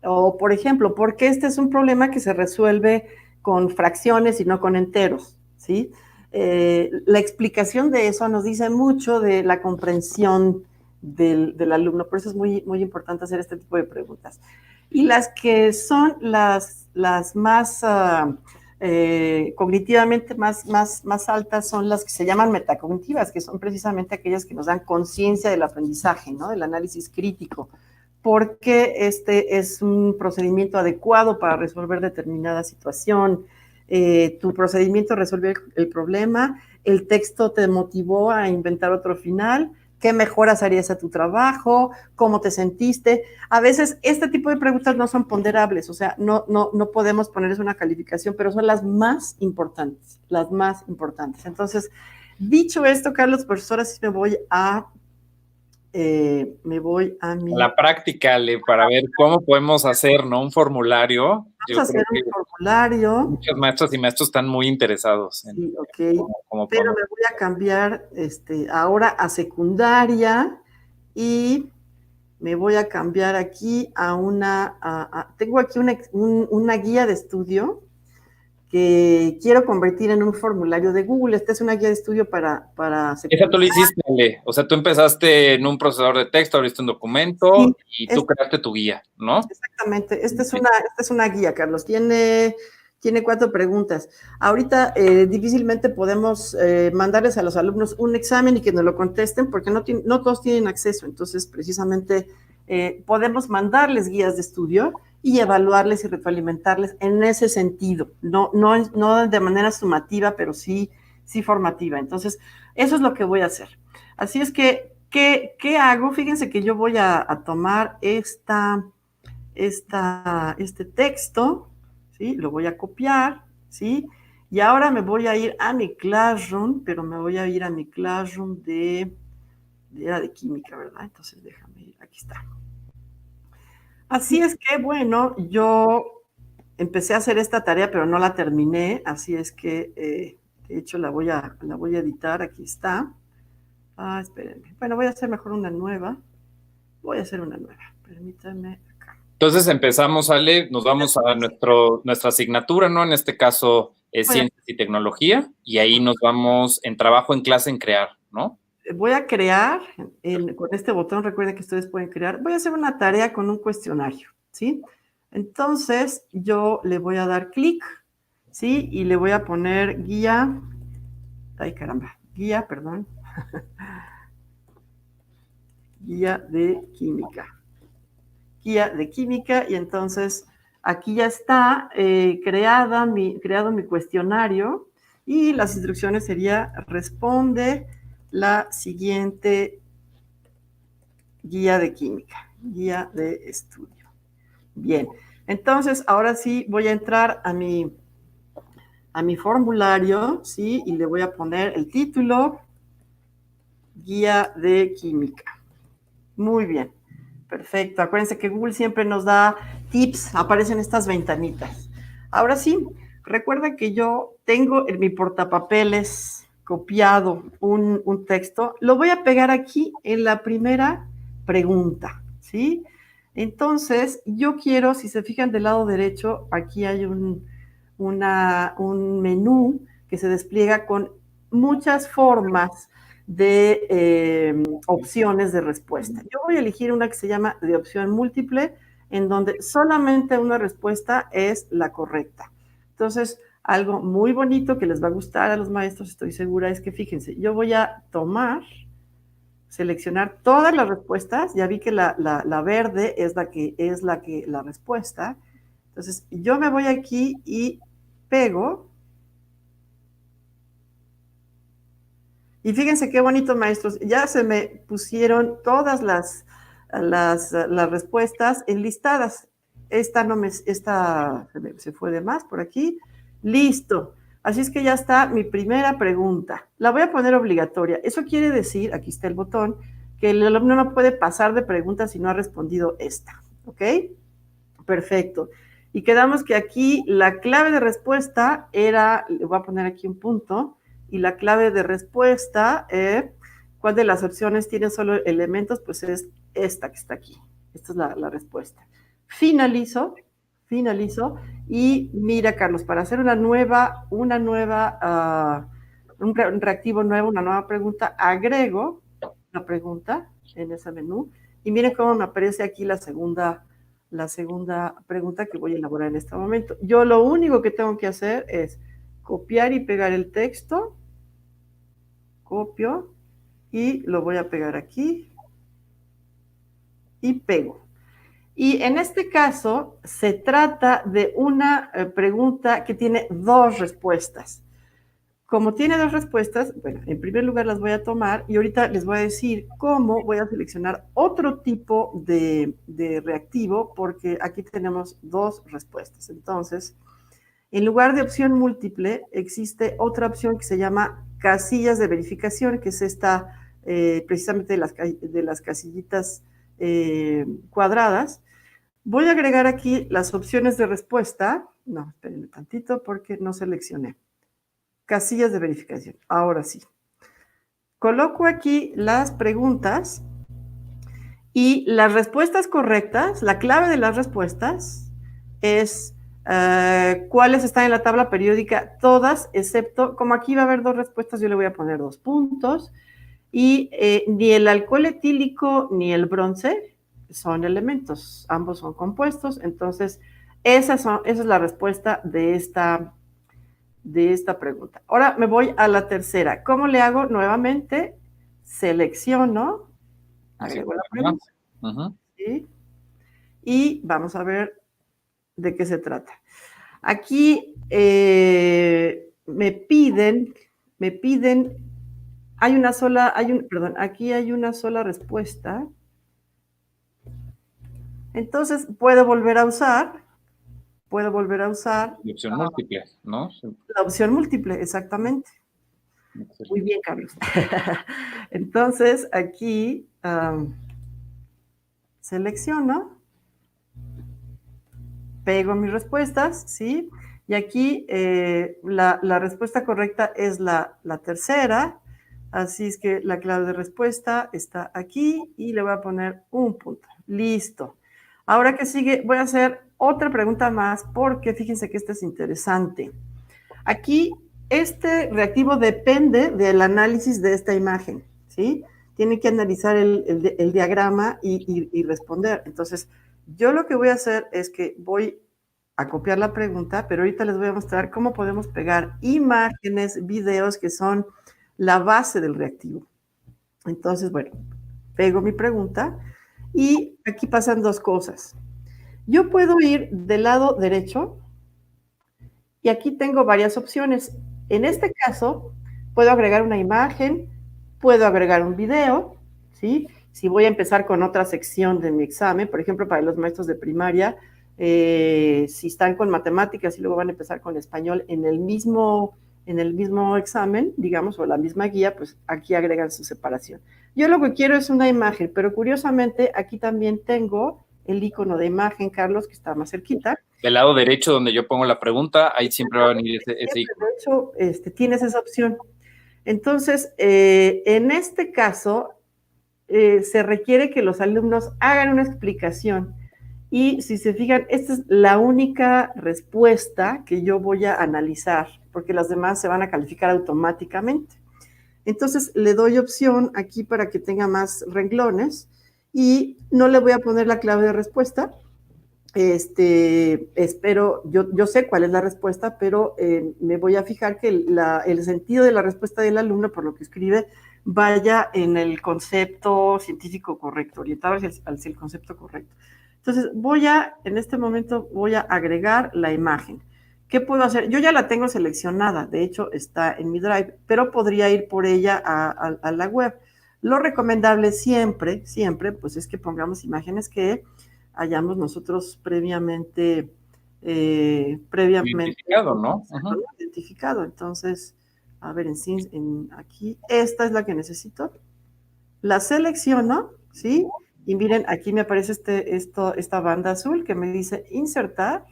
O, por ejemplo, ¿por qué este es un problema que se resuelve con fracciones y no con enteros? ¿Sí? La explicación de eso nos dice mucho de la comprensión del alumno, por eso es muy, muy importante hacer este tipo de preguntas. Y las que son las más cognitivamente más altas son las que se llaman metacognitivas, que son precisamente aquellas que nos dan conciencia del aprendizaje, ¿no? Del análisis crítico, porque este es un procedimiento adecuado para resolver determinada situación. Tu procedimiento resolvió el problema, el texto te motivó a inventar otro final, qué mejoras harías a tu trabajo, cómo te sentiste. A veces este tipo de preguntas no son ponderables, o sea, no podemos ponerles una calificación, pero son las más importantes, las más importantes. Entonces, dicho esto, Carlos, pues ahora sí me voy a la práctica, Ale, para ver cómo podemos hacer, ¿no? Un formulario. Vamos a hacer un formulario. Muchas maestras y maestros están muy interesados en sí, okay. cómo pero me voy a cambiar ahora a secundaria y me voy a cambiar aquí a tengo aquí una guía de estudio que quiero convertir en un formulario de Google. Esta es una guía de estudio para Esa tú lo hiciste, Ale. O sea, tú empezaste en un procesador de texto, abriste un documento y tú creaste tu guía, ¿no? Exactamente. Esta es una guía, Carlos. Tiene 4 preguntas. Ahorita difícilmente podemos mandarles a los alumnos un examen y que nos lo contesten porque no todos tienen acceso. Entonces, precisamente, podemos mandarles guías de estudio y evaluarles y retroalimentarles en ese sentido. No de manera sumativa, pero sí formativa. Entonces, eso es lo que voy a hacer. Así es que, ¿qué hago? Fíjense que yo voy a tomar este texto, ¿sí? Lo voy a copiar, ¿sí? Y ahora me voy a ir a mi Classroom, pero me voy a ir a mi Classroom era de química, ¿verdad? Entonces déjame ir, aquí está. Así es que, bueno, yo empecé a hacer esta tarea, pero no la terminé, así es que, de hecho, la voy a editar, aquí está. Espérenme. Bueno, voy a hacer mejor una nueva. Voy a hacer una nueva, permítanme. Entonces empezamos, Ale, nos vamos a nuestra asignatura, ¿no? En este caso es Ciencias y Tecnología, y ahí nos vamos en trabajo en clase en crear, ¿no? Voy a crear, con este botón, recuerden que ustedes pueden crear, voy a hacer una tarea con un cuestionario, ¿sí? Entonces, yo le voy a dar clic, ¿sí? Y le voy a poner guía Ay, caramba. Guía, perdón. Guía de química. Guía de química, y entonces aquí ya está creado mi cuestionario, y las instrucciones sería: responde la siguiente guía de química, guía de estudio. Bien, entonces ahora sí voy a entrar a mi formulario, ¿sí? Y le voy a poner el título, guía de química. Muy bien, perfecto. Acuérdense que Google siempre nos da tips, aparecen estas ventanitas. Ahora sí, recuerda que yo tengo en mi portapapeles copiado un texto. Lo voy a pegar aquí en la primera pregunta, ¿sí? Entonces, yo quiero, si se fijan del lado derecho, aquí hay un menú que se despliega con muchas formas de opciones de respuesta. Yo voy a elegir una que se llama de opción múltiple, en donde solamente una respuesta es la correcta. Entonces, algo muy bonito que les va a gustar a los maestros, estoy segura, es que fíjense, yo voy a seleccionar todas las respuestas. Ya vi que la verde es la respuesta. Entonces, yo me voy aquí y pego. Y fíjense qué bonito, maestros. Ya se me pusieron todas las respuestas enlistadas. Esta se fue de más por aquí. Listo. Así es que ya está mi primera pregunta. La voy a poner obligatoria. Eso quiere decir, aquí está el botón, que el alumno no puede pasar de preguntas si no ha respondido esta. ¿Ok? Perfecto. Y quedamos que aquí la clave de respuesta era, le voy a poner aquí un punto, y la clave de respuesta, ¿cuál de las opciones tiene solo elementos? Pues es esta que está aquí. Esta es la respuesta. Finalizo, y mira, Carlos, para hacer un reactivo nuevo, una nueva pregunta, agrego la pregunta en ese menú, y miren cómo me aparece aquí la segunda pregunta que voy a elaborar en este momento. Yo lo único que tengo que hacer es copiar y pegar el texto. Copio y lo voy a pegar aquí y pego. Y en este caso se trata de una pregunta que tiene dos respuestas. Como tiene dos respuestas, bueno, en primer lugar las voy a tomar y ahorita les voy a decir cómo voy a seleccionar otro tipo de reactivo, porque aquí tenemos dos respuestas. Entonces, en lugar de opción múltiple, existe otra opción que se llama casillas de verificación, que es esta, precisamente de las casillitas cuadradas. Voy a agregar aquí las opciones de respuesta. No, espérenme tantito porque no seleccioné. Casillas de verificación. Ahora sí. Coloco aquí las preguntas y las respuestas correctas, la clave de las respuestas es cuáles están en la tabla periódica, todas, excepto, como aquí va a haber dos respuestas, yo le voy a poner 2 puntos, y ni el alcohol etílico ni el bronce son elementos, ambos son compuestos. Entonces esa es la respuesta de esta pregunta. Ahora me voy a la tercera. ¿Cómo le hago? Nuevamente selecciono, agrego la pregunta. ¿Sí? Y vamos a ver de qué se trata. Aquí me piden, aquí hay una sola respuesta. Entonces puedo volver a usar. La opción múltiple, ¿no? La opción múltiple, exactamente. Muy bien, Carlos. Entonces aquí selecciono, pego mis respuestas, ¿sí? Y aquí la respuesta correcta es la tercera, así es que la clave de respuesta está aquí y le voy a poner un punto. Listo. Ahora que sigue, voy a hacer otra pregunta más porque fíjense que esta es interesante. Aquí este reactivo depende del análisis de esta imagen, ¿sí? Tiene que analizar el diagrama y responder. Entonces, yo lo que voy a hacer es que voy a copiar la pregunta, pero ahorita les voy a mostrar cómo podemos pegar imágenes, videos que son la base del reactivo. Entonces, bueno, pego mi pregunta y aquí pasan dos cosas. Yo puedo ir del lado derecho y aquí tengo varias opciones. En este caso, puedo agregar una imagen, puedo agregar un video, ¿sí? Si voy a empezar con otra sección de mi examen, por ejemplo, para los maestros de primaria, si están con matemáticas y luego van a empezar con español en el mismo examen, digamos, o la misma guía, pues aquí agregan su separación. Yo lo que quiero es una imagen, pero curiosamente aquí también tengo el icono de imagen, Carlos, que está más cerquita. Del lado derecho donde yo pongo la pregunta, ahí siempre va a venir ese icono. De hecho, tienes esa opción. Entonces, en este caso, se requiere que los alumnos hagan una explicación. Y si se fijan, esta es la única respuesta que yo voy a analizar, porque las demás se van a calificar automáticamente. Entonces, le doy opción aquí para que tenga más renglones y no le voy a poner la clave de respuesta. Espero, yo sé cuál es la respuesta, pero me voy a fijar que el sentido de la respuesta del alumno, por lo que escribe, vaya en el concepto científico correcto, orientado hacia el concepto correcto. Entonces, en este momento voy a agregar la imagen. ¿Qué puedo hacer? Yo ya la tengo seleccionada, de hecho está en mi Drive, pero podría ir por ella a la web. Lo recomendable siempre, pues es que pongamos imágenes que hayamos nosotros previamente Identificado, ¿no? Identificado. Entonces, a ver, aquí, esta es la que necesito. La selecciono, ¿sí? Y miren, aquí me aparece esta banda azul que me dice insertar.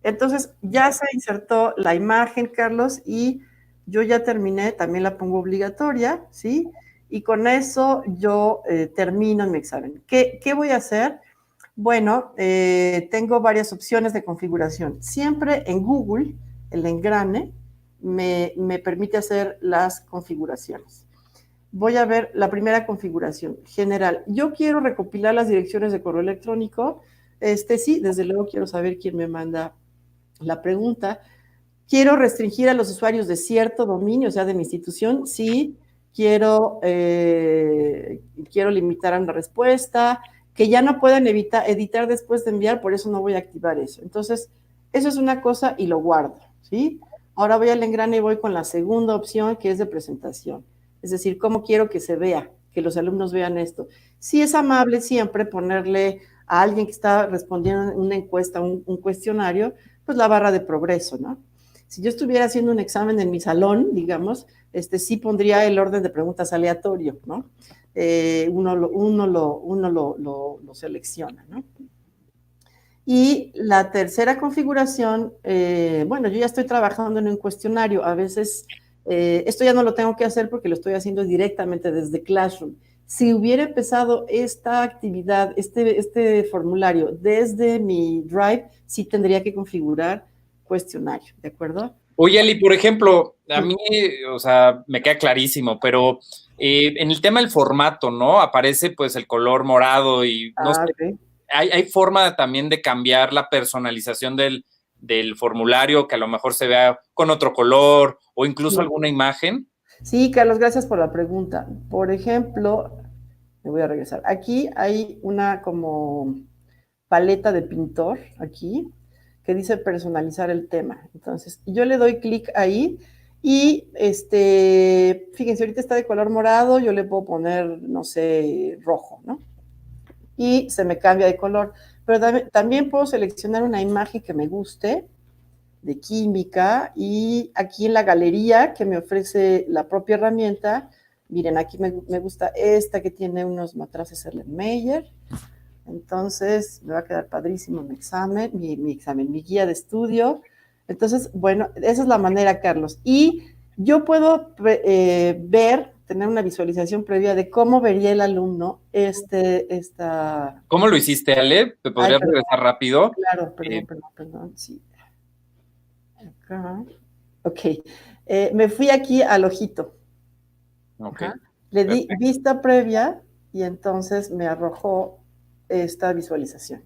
Entonces, ya se insertó la imagen, Carlos, y yo ya terminé, también la pongo obligatoria, ¿sí? Y con eso yo termino mi examen. ¿Qué voy a hacer? Bueno, tengo varias opciones de configuración. Siempre en Google, el engrane, me permite hacer las configuraciones. Voy a ver la primera configuración general. Yo quiero recopilar las direcciones de correo electrónico. Sí, desde luego quiero saber quién me manda la pregunta. Quiero restringir a los usuarios de cierto dominio, o sea, de mi institución. Sí, quiero limitar a una respuesta, que ya no puedan editar después de enviar, por eso no voy a activar eso. Entonces, eso es una cosa y lo guardo, ¿sí? Ahora voy al engrane y voy con la segunda opción, que es de presentación. Es decir, cómo quiero que se vea, que los alumnos vean esto. Sí es amable siempre ponerle a alguien que está respondiendo una encuesta, un cuestionario, pues la barra de progreso, ¿no? Si yo estuviera haciendo un examen en mi salón, digamos, sí pondría el orden de preguntas aleatorio, ¿no? Uno lo selecciona, ¿no? Y la tercera configuración, bueno, yo ya estoy trabajando en un cuestionario, a veces esto ya no lo tengo que hacer porque lo estoy haciendo directamente desde Classroom. Si hubiera empezado esta actividad, este formulario desde mi Drive, sí tendría que configurar cuestionario, ¿de acuerdo? Oye, Ali, por ejemplo, a mí, o sea, me queda clarísimo, pero en el tema del formato, ¿no? Aparece pues el color morado y no sé, Okay. hay forma también de cambiar la personalización del formulario, que a lo mejor se vea con otro color o incluso alguna imagen. Sí, Carlos, gracias por la pregunta. Por ejemplo, me voy a regresar. Aquí hay una como paleta de pintor, aquí, que dice personalizar el tema. Entonces, yo le doy clic ahí y, fíjense, ahorita está de color morado, yo le puedo poner, no sé, rojo, ¿no? Y se me cambia de color. Pero también puedo seleccionar una imagen que me guste, de química, y aquí en la galería que me ofrece la propia herramienta, miren, aquí me gusta esta que tiene unos matraces Erlenmeyer. Entonces me va a quedar padrísimo mi examen, mi guía de estudio. Entonces, bueno, esa es la manera, Carlos. Y yo puedo tener una visualización previa de cómo vería el alumno esta... ¿Cómo lo hiciste, Ale? ¿Te Ay, podrías perdón, regresar rápido? claro, perdón, sí. Acá. Ok. Me fui aquí al ojito. Ok, Ajá. Le di perfecto. vista previa y entonces me arrojó esta visualización.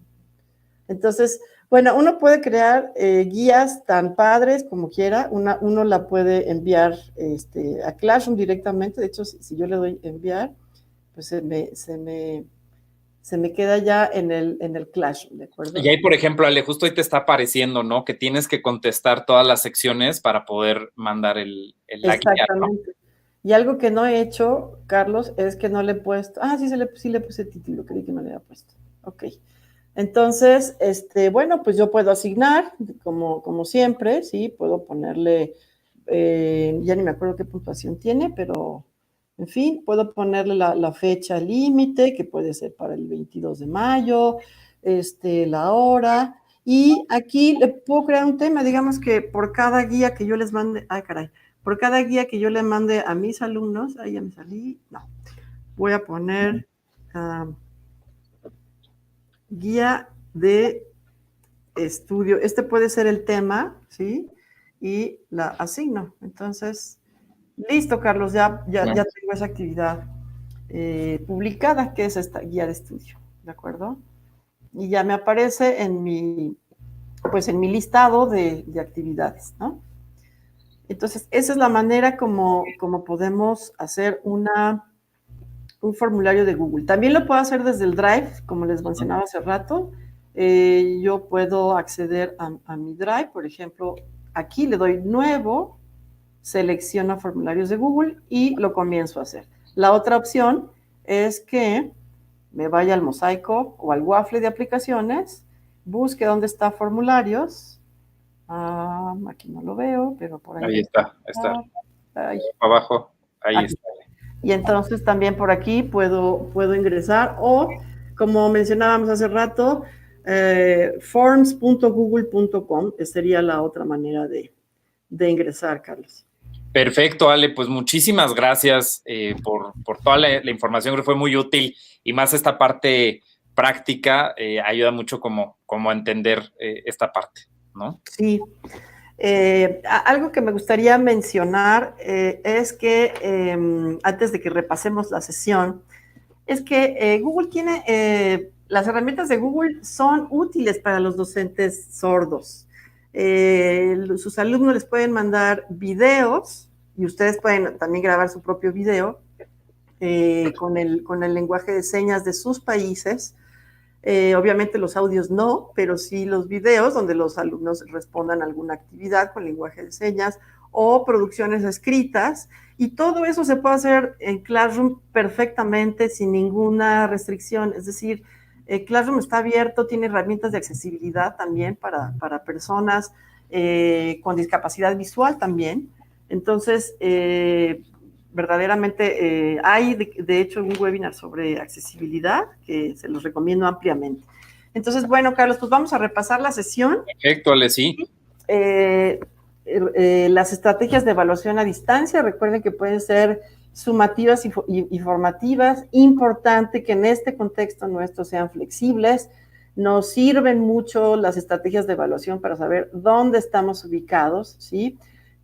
Entonces, Bueno, uno puede crear guías tan padres como quiera. Uno la puede enviar a Classroom directamente. De hecho, si yo le doy enviar, pues se me queda ya en el Classroom, ¿de acuerdo? Y ahí, por ejemplo, Ale, justo ahí te está apareciendo, ¿no? Que tienes que contestar todas las secciones para poder mandar la guía, ¿no? Exactamente. Y algo que no he hecho, Carlos, es que no le he puesto. Ah, sí le puse título, creí que no le había puesto. Ok. Entonces, bueno, pues yo puedo asignar, como siempre, ¿sí? Puedo ponerle, ya ni me acuerdo qué puntuación tiene, pero, en fin, puedo ponerle la fecha límite, que puede ser para el 22 de mayo, la hora, y aquí le puedo crear un tema, digamos que por cada guía que yo les mande, ay, caray, por cada guía que yo le mande a mis alumnos, ahí ya me salí, no, voy a poner guía de estudio. Este puede ser el tema, ¿sí? Y la asigno. Entonces, listo, Carlos, ya tengo esa actividad publicada, que es esta guía de estudio, ¿de acuerdo? Y ya me aparece en mi listado de actividades, ¿no? Entonces, esa es la manera como podemos hacer un formulario de Google. También lo puedo hacer desde el Drive, como les mencionaba hace rato. Yo puedo acceder a mi Drive, por ejemplo, aquí le doy nuevo, selecciono formularios de Google y lo comienzo a hacer. La otra opción es que me vaya al mosaico o al waffle de aplicaciones, busque dónde está formularios. Aquí no lo veo, pero por ahí. Ahí está. Ahí. Abajo, ahí Aquí. está. Y entonces también por aquí puedo ingresar, o como mencionábamos hace rato, forms.google.com sería la otra manera de ingresar, Carlos. Perfecto, Ale, pues muchísimas gracias por toda la información, que fue muy útil, y más esta parte práctica ayuda mucho como a entender esta parte, ¿no? Sí. Algo que me gustaría mencionar es que antes de que repasemos la sesión, es que Google tiene, las herramientas de Google son útiles para los docentes sordos. Sus alumnos les pueden mandar videos y ustedes pueden también grabar su propio video con el lenguaje de señas de sus países. Obviamente los audios no, pero sí los videos donde los alumnos respondan a alguna actividad con lenguaje de señas o producciones escritas, y todo eso se puede hacer en Classroom perfectamente sin ninguna restricción. Es decir, Classroom está abierto, tiene herramientas de accesibilidad también para personas con discapacidad visual también. Entonces, verdaderamente hay de hecho un webinar sobre accesibilidad que se los recomiendo ampliamente. Entonces, bueno, Carlos, pues vamos a repasar la sesión. Perfecto, Ale, sí. Las estrategias de evaluación a distancia, recuerden que pueden ser sumativas y formativas. Importante que en este contexto nuestro sean flexibles. Nos sirven mucho las estrategias de evaluación para saber dónde estamos ubicados, ¿sí?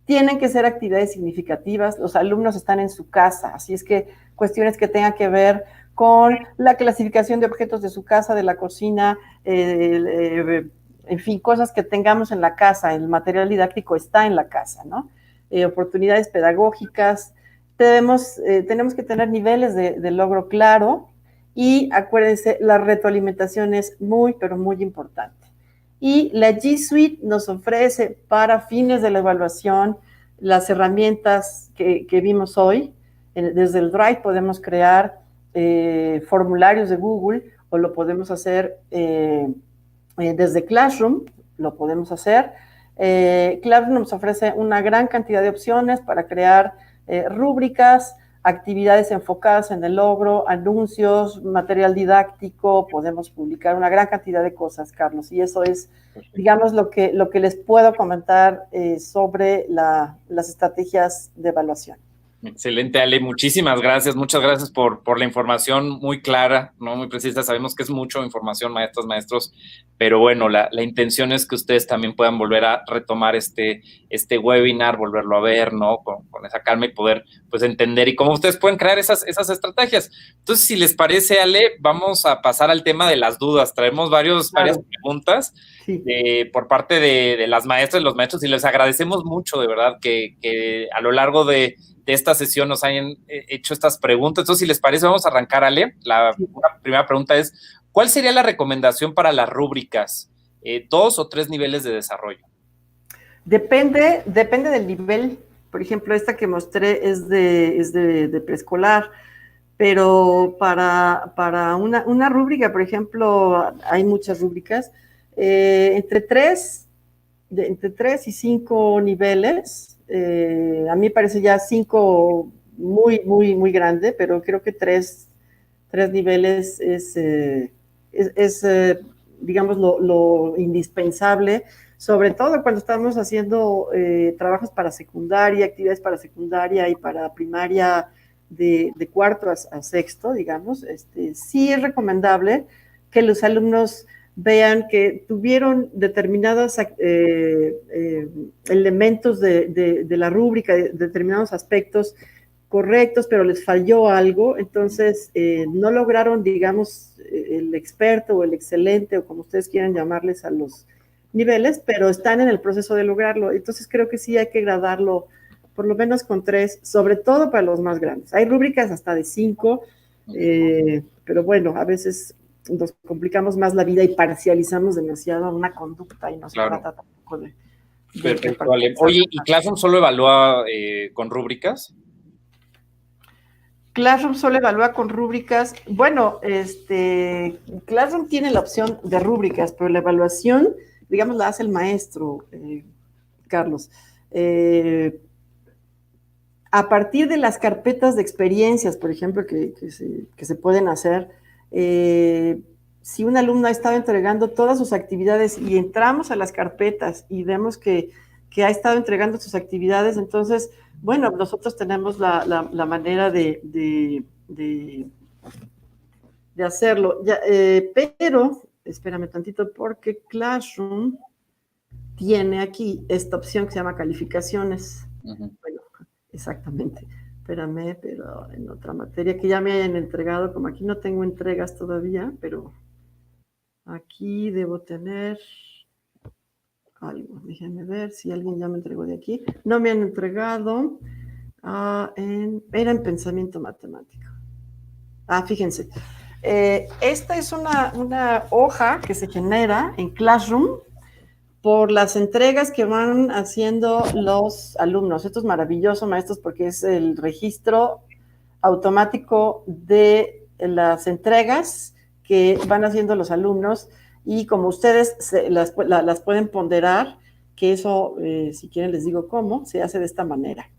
Tienen que ser actividades significativas. Los alumnos están en su casa, así es que cuestiones que tengan que ver con la clasificación de objetos de su casa, de la cocina, en fin, cosas que tengamos en la casa. El material didáctico está en la casa, ¿no? Oportunidades pedagógicas. Tenemos que tener niveles de logro claro, y acuérdense, la retroalimentación es muy, pero muy importante. Y la G Suite nos ofrece para fines de la evaluación las herramientas que vimos hoy. Desde el Drive podemos crear formularios de Google, o lo podemos hacer desde Classroom, lo podemos hacer. Classroom nos ofrece una gran cantidad de opciones para crear rúbricas, actividades enfocadas en el logro, anuncios, material didáctico. Podemos publicar una gran cantidad de cosas, Carlos, y eso es, digamos, lo que les puedo comentar sobre las estrategias de evaluación. Excelente, Ale. Muchísimas gracias. Muchas gracias por la información muy clara, ¿no? Muy precisa. Sabemos que es mucha información, maestras, maestros, pero bueno, la intención es que ustedes también puedan volver a retomar este webinar, volverlo a ver, ¿no? Con esa calma y poder, pues, entender y cómo ustedes pueden crear esas estrategias. Entonces, si les parece, Ale, vamos a pasar al tema de las dudas. Traemos varias preguntas. Sí. Por parte de las maestras y los maestros, y les agradecemos mucho, de verdad, que a lo largo de esta sesión nos hayan hecho estas preguntas. Entonces, si les parece, vamos a arrancar, Ale. La primera pregunta es, ¿cuál sería la recomendación para las rúbricas? ¿2 o 3 niveles de desarrollo? Depende del nivel. Por ejemplo, esta que mostré es de preescolar, pero para una rúbrica, por ejemplo, hay muchas rúbricas, entre 3 y 5 niveles. A mí parece ya 5 muy grande, pero creo que 3 niveles es digamos, lo indispensable, sobre todo cuando estamos haciendo trabajos para secundaria, actividades para secundaria y para primaria de cuarto a sexto, digamos. Sí es recomendable que los alumnos vean que tuvieron determinados elementos de la rúbrica, determinados aspectos correctos, pero les falló algo, entonces no lograron, digamos, el experto o el excelente, o como ustedes quieran llamarles a los niveles, pero están en el proceso de lograrlo. Entonces creo que sí hay que gradarlo por lo menos con 3, sobre todo para los más grandes. Hay rúbricas hasta de 5, pero bueno, a veces nos complicamos más la vida y parcializamos demasiado una conducta y no se trata tampoco de perfecto, vale. Oye, ¿y Classroom solo evalúa con rúbricas? Classroom solo evalúa con rúbricas. Bueno, Classroom tiene la opción de rúbricas, pero la evaluación, digamos, la hace el maestro, Carlos. A partir de las carpetas de experiencias, por ejemplo, que se pueden hacer, si un alumno ha estado entregando todas sus actividades y entramos a las carpetas y vemos que ha estado entregando sus actividades, entonces, bueno, nosotros tenemos la manera de hacerlo. Ya, pero, espérame tantito, porque Classroom tiene aquí esta opción que se llama calificaciones. Bueno, exactamente. Espérame, pero en otra materia que ya me hayan entregado, como aquí no tengo entregas todavía, pero aquí debo tener algo. Déjenme ver si alguien ya me entregó de aquí. No me han entregado. Era en pensamiento matemático. Fíjense. Esta es una hoja que se genera en Classroom por las entregas que van haciendo los alumnos. Esto es maravilloso, maestros, porque es el registro automático de las entregas que van haciendo los alumnos, y como ustedes las pueden ponderar, que eso, si quieren les digo cómo, se hace de esta manera.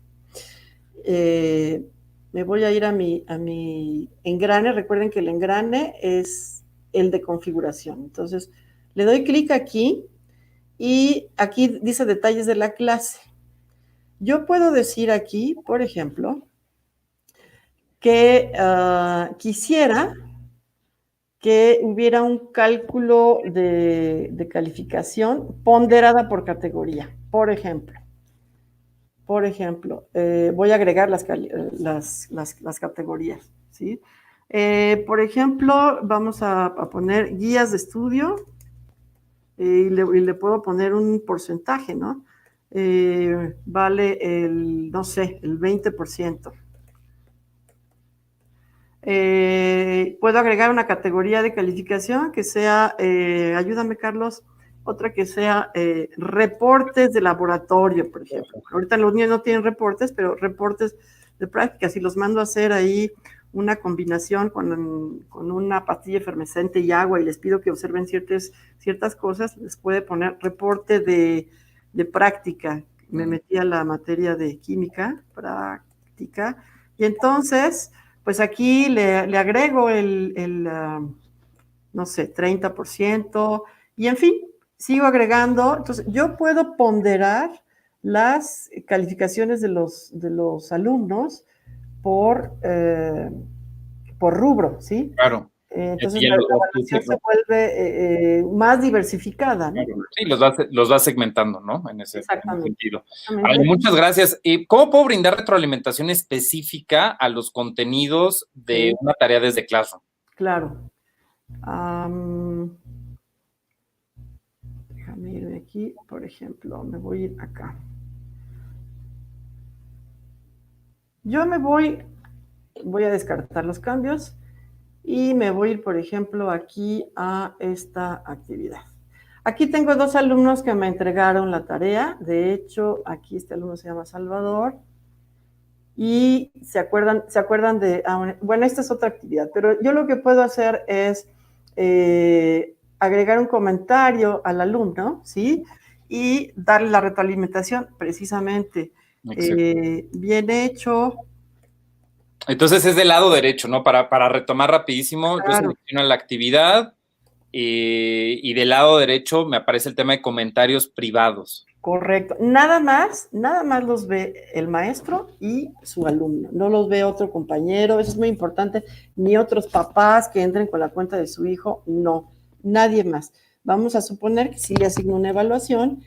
Me voy a ir a mi engrane. Recuerden que el engrane es el de configuración. Entonces, le doy clic aquí, y aquí dice detalles de la clase. Yo puedo decir aquí, por ejemplo, que quisiera que hubiera un cálculo de calificación ponderada por categoría. Por ejemplo, voy a agregar las categorías, ¿sí? Por ejemplo, vamos a poner guías de estudio, y le puedo poner un porcentaje, ¿no? Vale no sé, el 20%. Puedo agregar una categoría de calificación que sea, ayúdame, Carlos, otra que sea reportes de laboratorio, por ejemplo. Ahorita los niños no tienen reportes, pero reportes de práctica. Si los mando a hacer ahí una combinación con una pastilla efervescente y agua, y les pido que observen ciertas cosas, les puede poner reporte de práctica. Me metí a la materia de química, práctica, y entonces, pues aquí le agrego no sé, 30%, y en fin, sigo agregando. Entonces, yo puedo ponderar las calificaciones de los alumnos por rubro, ¿sí? Claro. Entonces Ya la evaluación se vuelve más diversificada, ¿no? claro. Sí, los va segmentando, ¿no? En ese Exactamente. sentido. Exactamente. Ale, muchas gracias. ¿Y cómo puedo brindar retroalimentación específica a los contenidos de una tarea desde Classroom? Claro. Déjame ir de aquí, por ejemplo, me voy a ir acá. Yo voy a descartar los cambios y me voy a ir, por ejemplo, aquí a esta actividad. Aquí tengo 2 alumnos que me entregaron la tarea. De hecho, aquí este alumno se llama Salvador. Y se acuerdan de, bueno, esta es otra actividad, pero yo lo que puedo hacer es agregar un comentario al alumno, ¿sí? Y darle la retroalimentación, precisamente. Bien hecho. Entonces es del lado derecho, ¿no? Para retomar rapidísimo, yo Claro. selecciono la actividad y del lado derecho me aparece el tema de comentarios privados. Correcto. Nada más los ve el maestro y su alumno. No los ve otro compañero, eso es muy importante, ni otros papás que entren con la cuenta de su hijo, no, nadie más. Vamos a suponer que si le asigno una evaluación,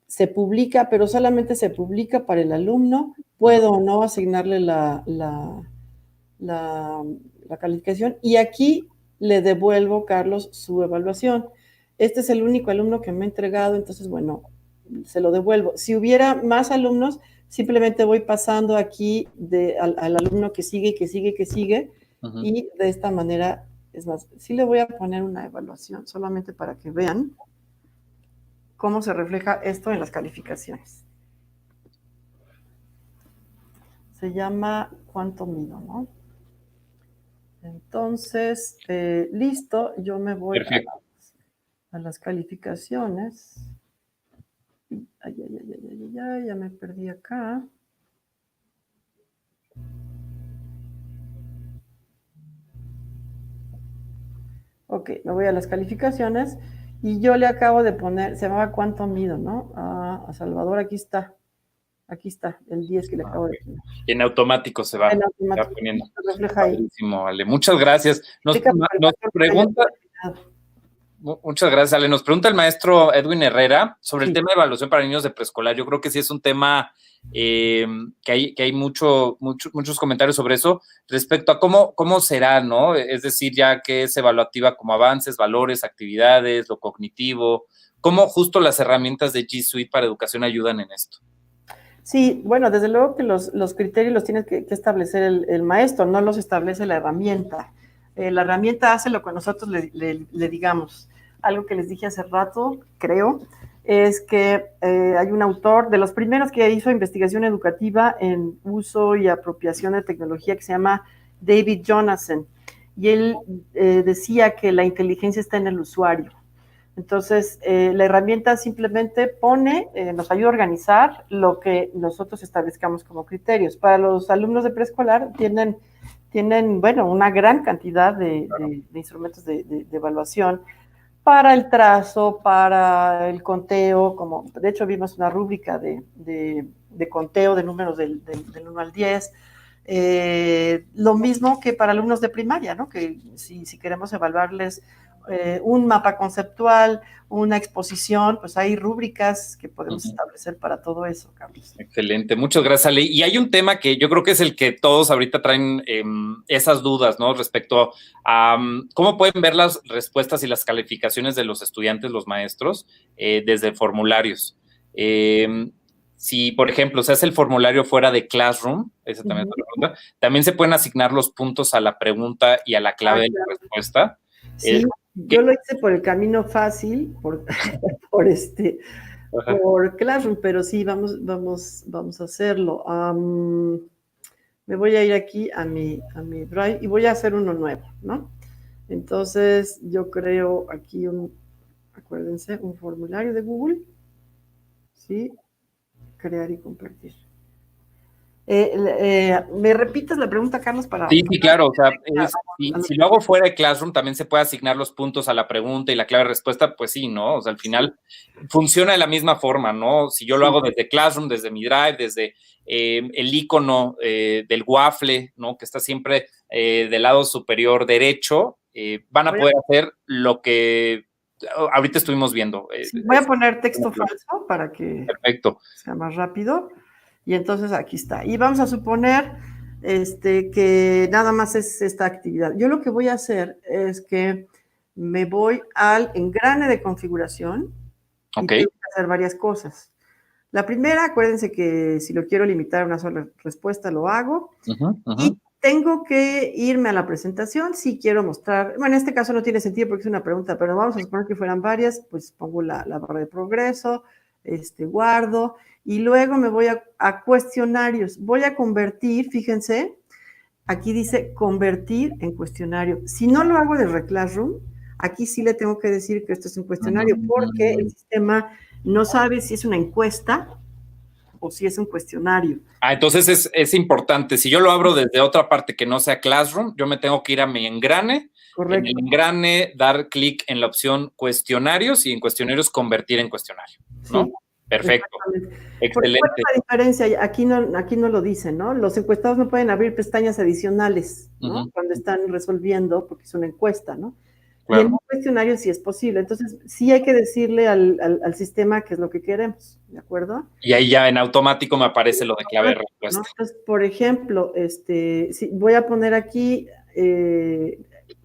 se publica, pero solamente se publica para el alumno. Puedo o no asignarle la calificación y aquí le devuelvo, Carlos, su evaluación. Este es el único alumno que me ha entregado, entonces, bueno, se lo devuelvo. Si hubiera más alumnos, simplemente voy pasando aquí al alumno que sigue, que sigue, que sigue, y de esta manera, es más, sí le voy a poner una evaluación, solamente para que vean cómo se refleja esto en las calificaciones. Se llama ¿cuánto mido, no? Entonces, listo, yo me voy a las calificaciones. Ya me perdí acá. Ok, me voy a las calificaciones y yo le acabo de poner, se llamaba ¿cuánto mido, no? A Salvador, aquí está, el 10 que le acabo de poner. Y en automático se va, En automático, poniendo. se refleja ahí. Padrísimo, Ale. Muchas gracias. Nos pregunta, muchas gracias, Ale. Nos pregunta el maestro Edwin Herrera sobre el tema de evaluación para niños de preescolar. Yo creo que sí es un tema que hay muchos comentarios sobre eso respecto a cómo será, ¿no? Es decir, ya que es evaluativa como avances, valores, actividades, lo cognitivo, cómo justo las herramientas de G Suite para educación ayudan en esto. Sí, bueno, desde luego que los criterios los tiene que establecer el maestro, no los establece la herramienta. La herramienta hace lo que nosotros le digamos. Algo que les dije hace rato, creo, es que hay un autor de los primeros que hizo investigación educativa en uso y apropiación de tecnología que se llama David Jonasson. Y él decía que la inteligencia está en el usuario. Entonces, la herramienta simplemente nos ayuda a organizar lo que nosotros establezcamos como criterios. Para los alumnos de preescolar tienen bueno, una gran cantidad de instrumentos de evaluación para el trazo, para el conteo, como de hecho vimos una rúbrica de conteo de números del 1 al 10. Lo mismo que para alumnos de primaria, ¿no? Que si queremos evaluarles un mapa conceptual, una exposición, pues hay rúbricas que podemos establecer para todo eso, Carlos. Excelente, muchas gracias, Ale. Y hay un tema que yo creo que es el que todos ahorita traen esas dudas, ¿no? Respecto a cómo pueden ver las respuestas y las calificaciones de los estudiantes, los maestros, desde formularios. Si, por ejemplo, se hace el formulario fuera de Classroom, esa también es otra pregunta, también se pueden asignar los puntos a la pregunta y a la clave de la respuesta. Sí, yo lo hice por el camino fácil, por Classroom, pero sí, vamos a hacerlo. Me voy a ir aquí a mi Drive y voy a hacer uno nuevo, ¿no? Entonces, yo creo aquí acuérdense, un formulario de Google, ¿sí? Crear y compartir. ¿Me repites la pregunta, Carlos? Sí, sí, claro. O sea, si lo hago fuera de Classroom, también se puede asignar los puntos a la pregunta y la clave de respuesta, pues sí, ¿no? O sea, al final funciona de la misma forma, ¿no? Si yo lo hago desde Classroom, desde mi Drive, desde el icono del waffle, ¿no? Que está siempre del lado superior derecho, van a poder hacer lo que ahorita estuvimos viendo. Sí, voy a poner texto falso para que perfecto. sea más rápido. Y entonces aquí está. Y vamos a suponer que nada más es esta actividad. Yo lo que voy a hacer es que me voy al engrane de configuración y tengo que hacer varias cosas. La primera, acuérdense que si lo quiero limitar a una sola respuesta, lo hago. Y tengo que irme a la presentación si quiero mostrar, bueno, en este caso no tiene sentido porque es una pregunta, pero vamos a suponer que fueran varias, pues pongo la barra de progreso, guardo, y luego me voy a cuestionarios. Voy a convertir, fíjense, aquí dice convertir en cuestionario. Si no lo hago de Classroom, aquí sí le tengo que decir que esto es un cuestionario, porque el sistema no sabe si es una encuesta o si es un cuestionario. Entonces es importante. Si yo lo abro desde otra parte que no sea Classroom, yo me tengo que ir a mi engrane. Correcto. En el engrane, dar clic en la opción cuestionarios y en cuestionarios convertir en cuestionario, ¿no? Sí, perfecto. Excelente. ¿Cuál es la diferencia? Aquí no lo dicen, ¿no? Los encuestados no pueden abrir pestañas adicionales, ¿no? Cuando están resolviendo, porque es una encuesta, ¿no? Claro. Y en un cuestionario sí es posible. Entonces, sí hay que decirle al sistema qué es lo que queremos, ¿de acuerdo? Y ahí ya en automático me aparece lo de clave de respuesta. ¿No? Entonces, por ejemplo, voy a poner aquí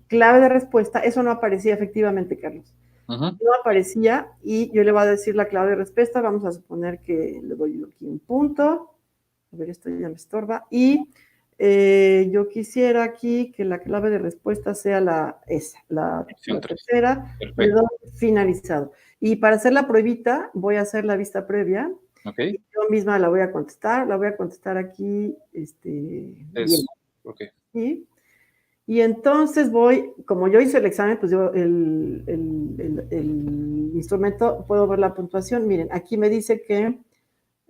clave de respuesta. Eso no aparecía efectivamente, Carlos. No aparecía y yo le voy a decir la clave de respuesta. Vamos a suponer que le doy aquí un punto. A ver, esto ya me estorba. Y yo quisiera aquí que la clave de respuesta sea la tercera. Le doy finalizado. Y para hacer la pruebita, voy a hacer la vista previa. Okay. Y yo misma la voy a contestar aquí, bien. Okay. ¿Sí? Y entonces como yo hice el examen, pues yo el instrumento, puedo ver la puntuación. Miren, aquí me dice que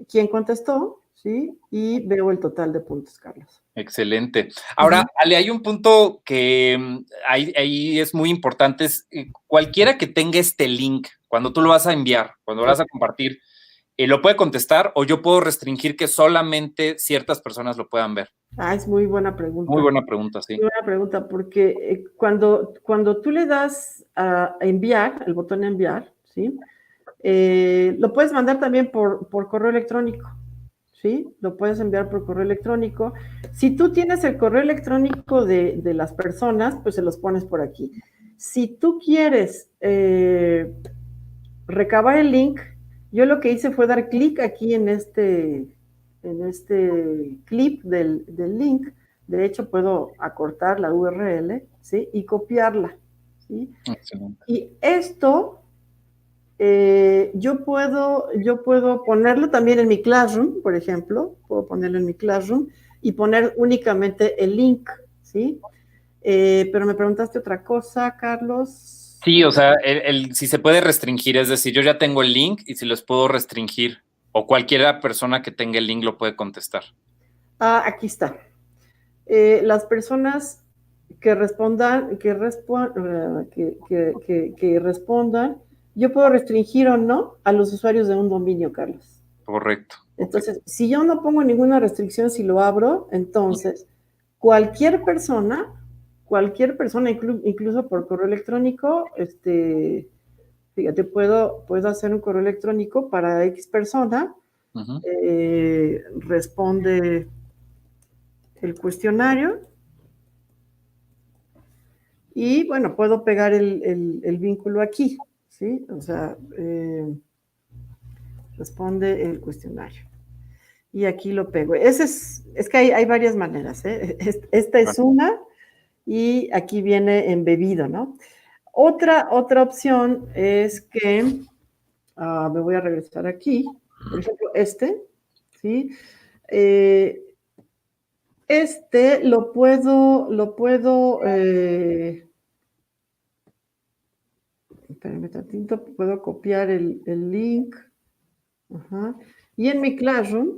quién contestó, ¿sí? Y veo el total de puntos, Carlos. Excelente. Ahora, Ale, hay un punto que ahí es muy importante, es cualquiera que tenga este link, cuando tú lo vas a enviar, cuando lo vas a compartir, ¿lo puede contestar o yo puedo restringir que solamente ciertas personas lo puedan ver? Es muy buena pregunta. Muy buena pregunta, sí. Muy buena pregunta, porque cuando tú le das a enviar, el botón enviar, ¿sí? Lo puedes mandar también por correo electrónico, ¿sí? Lo puedes enviar por correo electrónico. Si tú tienes el correo electrónico de las personas, pues se los pones por aquí. Si tú quieres recabar el link, yo lo que hice fue dar clic aquí en este clip del link. De hecho, puedo acortar la URL, ¿sí? Y copiarla, ¿sí? Excelente. Y esto yo puedo ponerlo también en mi Classroom, por ejemplo. Puedo ponerlo en mi Classroom y poner únicamente el link, ¿sí? Pero me preguntaste otra cosa, Carlos. Sí, o sea, si se puede restringir, es decir, yo ya tengo el link y si los puedo restringir o cualquier persona que tenga el link lo puede contestar. Aquí está. Las personas que respondan, yo puedo restringir o no a los usuarios de un dominio, Carlos. Correcto. Entonces, si yo no pongo ninguna restricción, si lo abro, entonces cualquier persona, incluso por correo electrónico, fíjate, puedo hacer un correo electrónico para X persona, responde el cuestionario y, bueno, puedo pegar el vínculo aquí, ¿sí? O sea, responde el cuestionario. Y aquí lo pego. Es que hay varias maneras, ¿eh? Esta es una y aquí viene embebido, ¿no? Otra opción es que, me voy a regresar aquí, por ejemplo, ¿sí? Lo puedo, espérenme tantito, puedo copiar el link. Ajá. Y en mi Classroom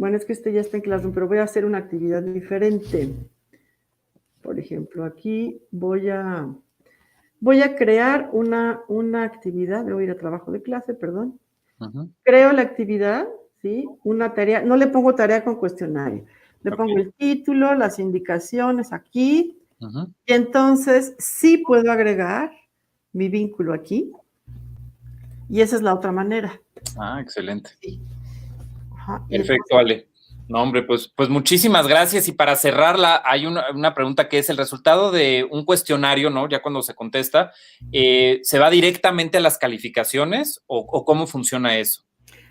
Bueno, es que este ya está en Classroom, pero voy a hacer una actividad diferente. Por ejemplo, aquí voy a crear una actividad, voy a ir a trabajo de clase, perdón. Creo la actividad, ¿sí? Una tarea, no le pongo tarea con cuestionario, le pongo el título, las indicaciones aquí, y entonces sí puedo agregar mi vínculo aquí, y esa es la otra manera. Ah, excelente. Sí. Perfecto, Ale. No, hombre, pues muchísimas gracias. Y para cerrarla, hay una pregunta que es el resultado de un cuestionario, ¿no? Ya cuando se contesta, ¿se va directamente a las calificaciones o cómo funciona eso?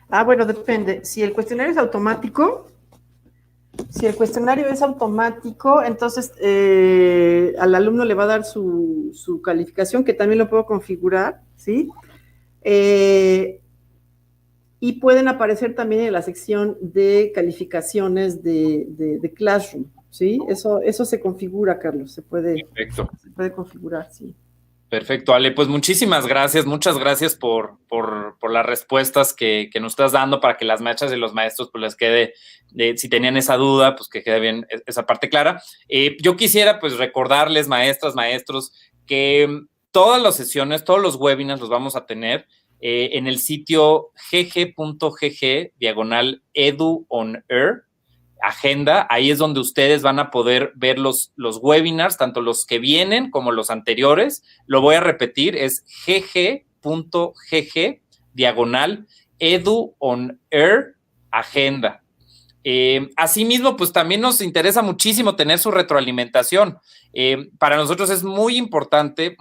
Ah, bueno, depende. Si el cuestionario es automático, entonces al alumno le va a dar su calificación, que también lo puedo configurar, ¿sí? Y pueden aparecer también en la sección de calificaciones de Classroom, ¿sí? Eso se configura, Carlos, se puede configurar, sí. Perfecto, Ale, pues muchísimas gracias, muchas gracias por las respuestas que nos estás dando para que las maestras y los maestros pues les quede, si tenían esa duda, pues que quede bien esa parte clara. Yo quisiera pues recordarles, maestras, maestros, que todas las sesiones, todos los webinars los vamos a tener en el sitio gg.gg/edu-on-air. Agenda, ahí es donde ustedes van a poder ver los webinars, tanto los que vienen como los anteriores. Lo voy a repetir, es gg.gg/edu-on-air agenda. Asimismo, pues también nos interesa muchísimo tener su retroalimentación. Para nosotros es muy importante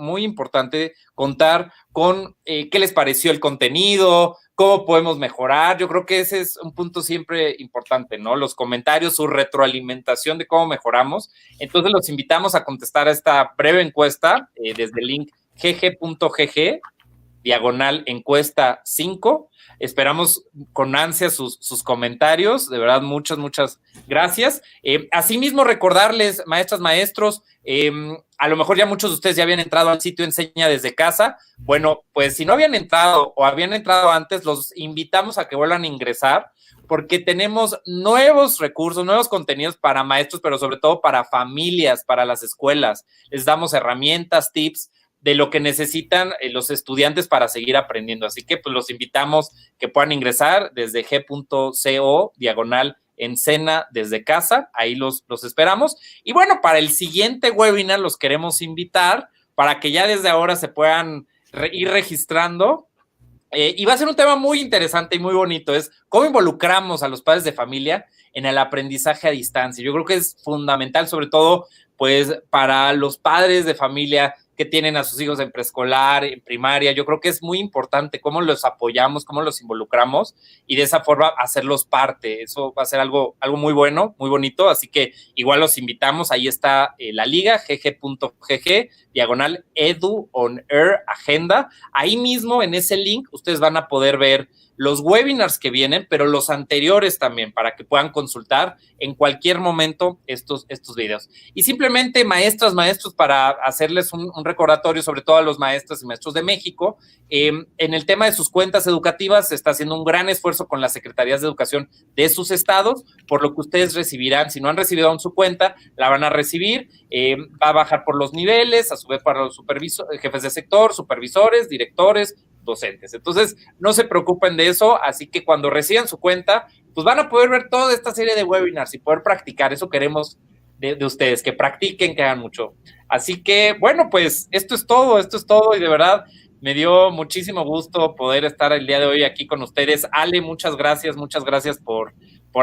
contar con qué les pareció el contenido, cómo podemos mejorar. Yo creo que ese es un punto siempre importante, ¿no? Los comentarios, su retroalimentación de cómo mejoramos. Entonces los invitamos a contestar a esta breve encuesta desde el link gg.gg/encuesta 5. Esperamos con ansia sus comentarios. De verdad, muchas gracias. Asimismo, recordarles, maestras, maestros, a lo mejor ya muchos de ustedes ya habían entrado al sitio Enseña desde Casa. Bueno, pues si no habían entrado o habían entrado antes, los invitamos a que vuelvan a ingresar porque tenemos nuevos recursos, nuevos contenidos para maestros, pero sobre todo para familias, para las escuelas. Les damos herramientas, tips de lo que necesitan los estudiantes para seguir aprendiendo. Así que pues los invitamos que puedan ingresar desde g.co/Encena desde casa. Ahí los esperamos. Y bueno, para el siguiente webinar los queremos invitar para que ya desde ahora se puedan ir registrando. Y va a ser un tema muy interesante y muy bonito, es cómo involucramos a los padres de familia en el aprendizaje a distancia. Yo creo que es fundamental, sobre todo, pues, para los padres de familia que tienen a sus hijos en preescolar, en primaria. Yo creo que es muy importante cómo los apoyamos, cómo los involucramos y de esa forma hacerlos parte. Eso va a ser algo muy bueno, muy bonito. Así que igual los invitamos. Ahí está la liga, gg.gg/edu-on-air agenda. Ahí mismo en ese link ustedes van a poder ver los webinars que vienen, pero los anteriores también, para que puedan consultar en cualquier momento estos videos. Y simplemente, maestras, maestros, para hacerles un recordatorio, sobre todo a los maestros y maestros de México, en el tema de sus cuentas educativas se está haciendo un gran esfuerzo con las secretarías de educación de sus estados, por lo que ustedes recibirán, si no han recibido aún su cuenta, la van a recibir, va a bajar por los niveles, a su vez para los jefes de sector, supervisores, directores, docentes. Entonces, no se preocupen de eso, así que cuando reciban su cuenta, pues van a poder ver toda esta serie de webinars y poder practicar. Eso queremos de ustedes, que practiquen, que hagan mucho. Así que, bueno, pues esto es todo y de verdad me dio muchísimo gusto poder estar el día de hoy aquí con ustedes. Ale, muchas gracias por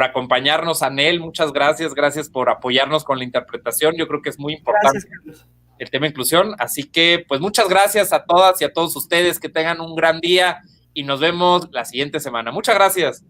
acompañarnos. Anel, muchas gracias por apoyarnos con la interpretación. Yo creo que es muy importante. Gracias, el tema inclusión, así que pues muchas gracias a todas y a todos ustedes, que tengan un gran día y nos vemos la siguiente semana. Muchas gracias.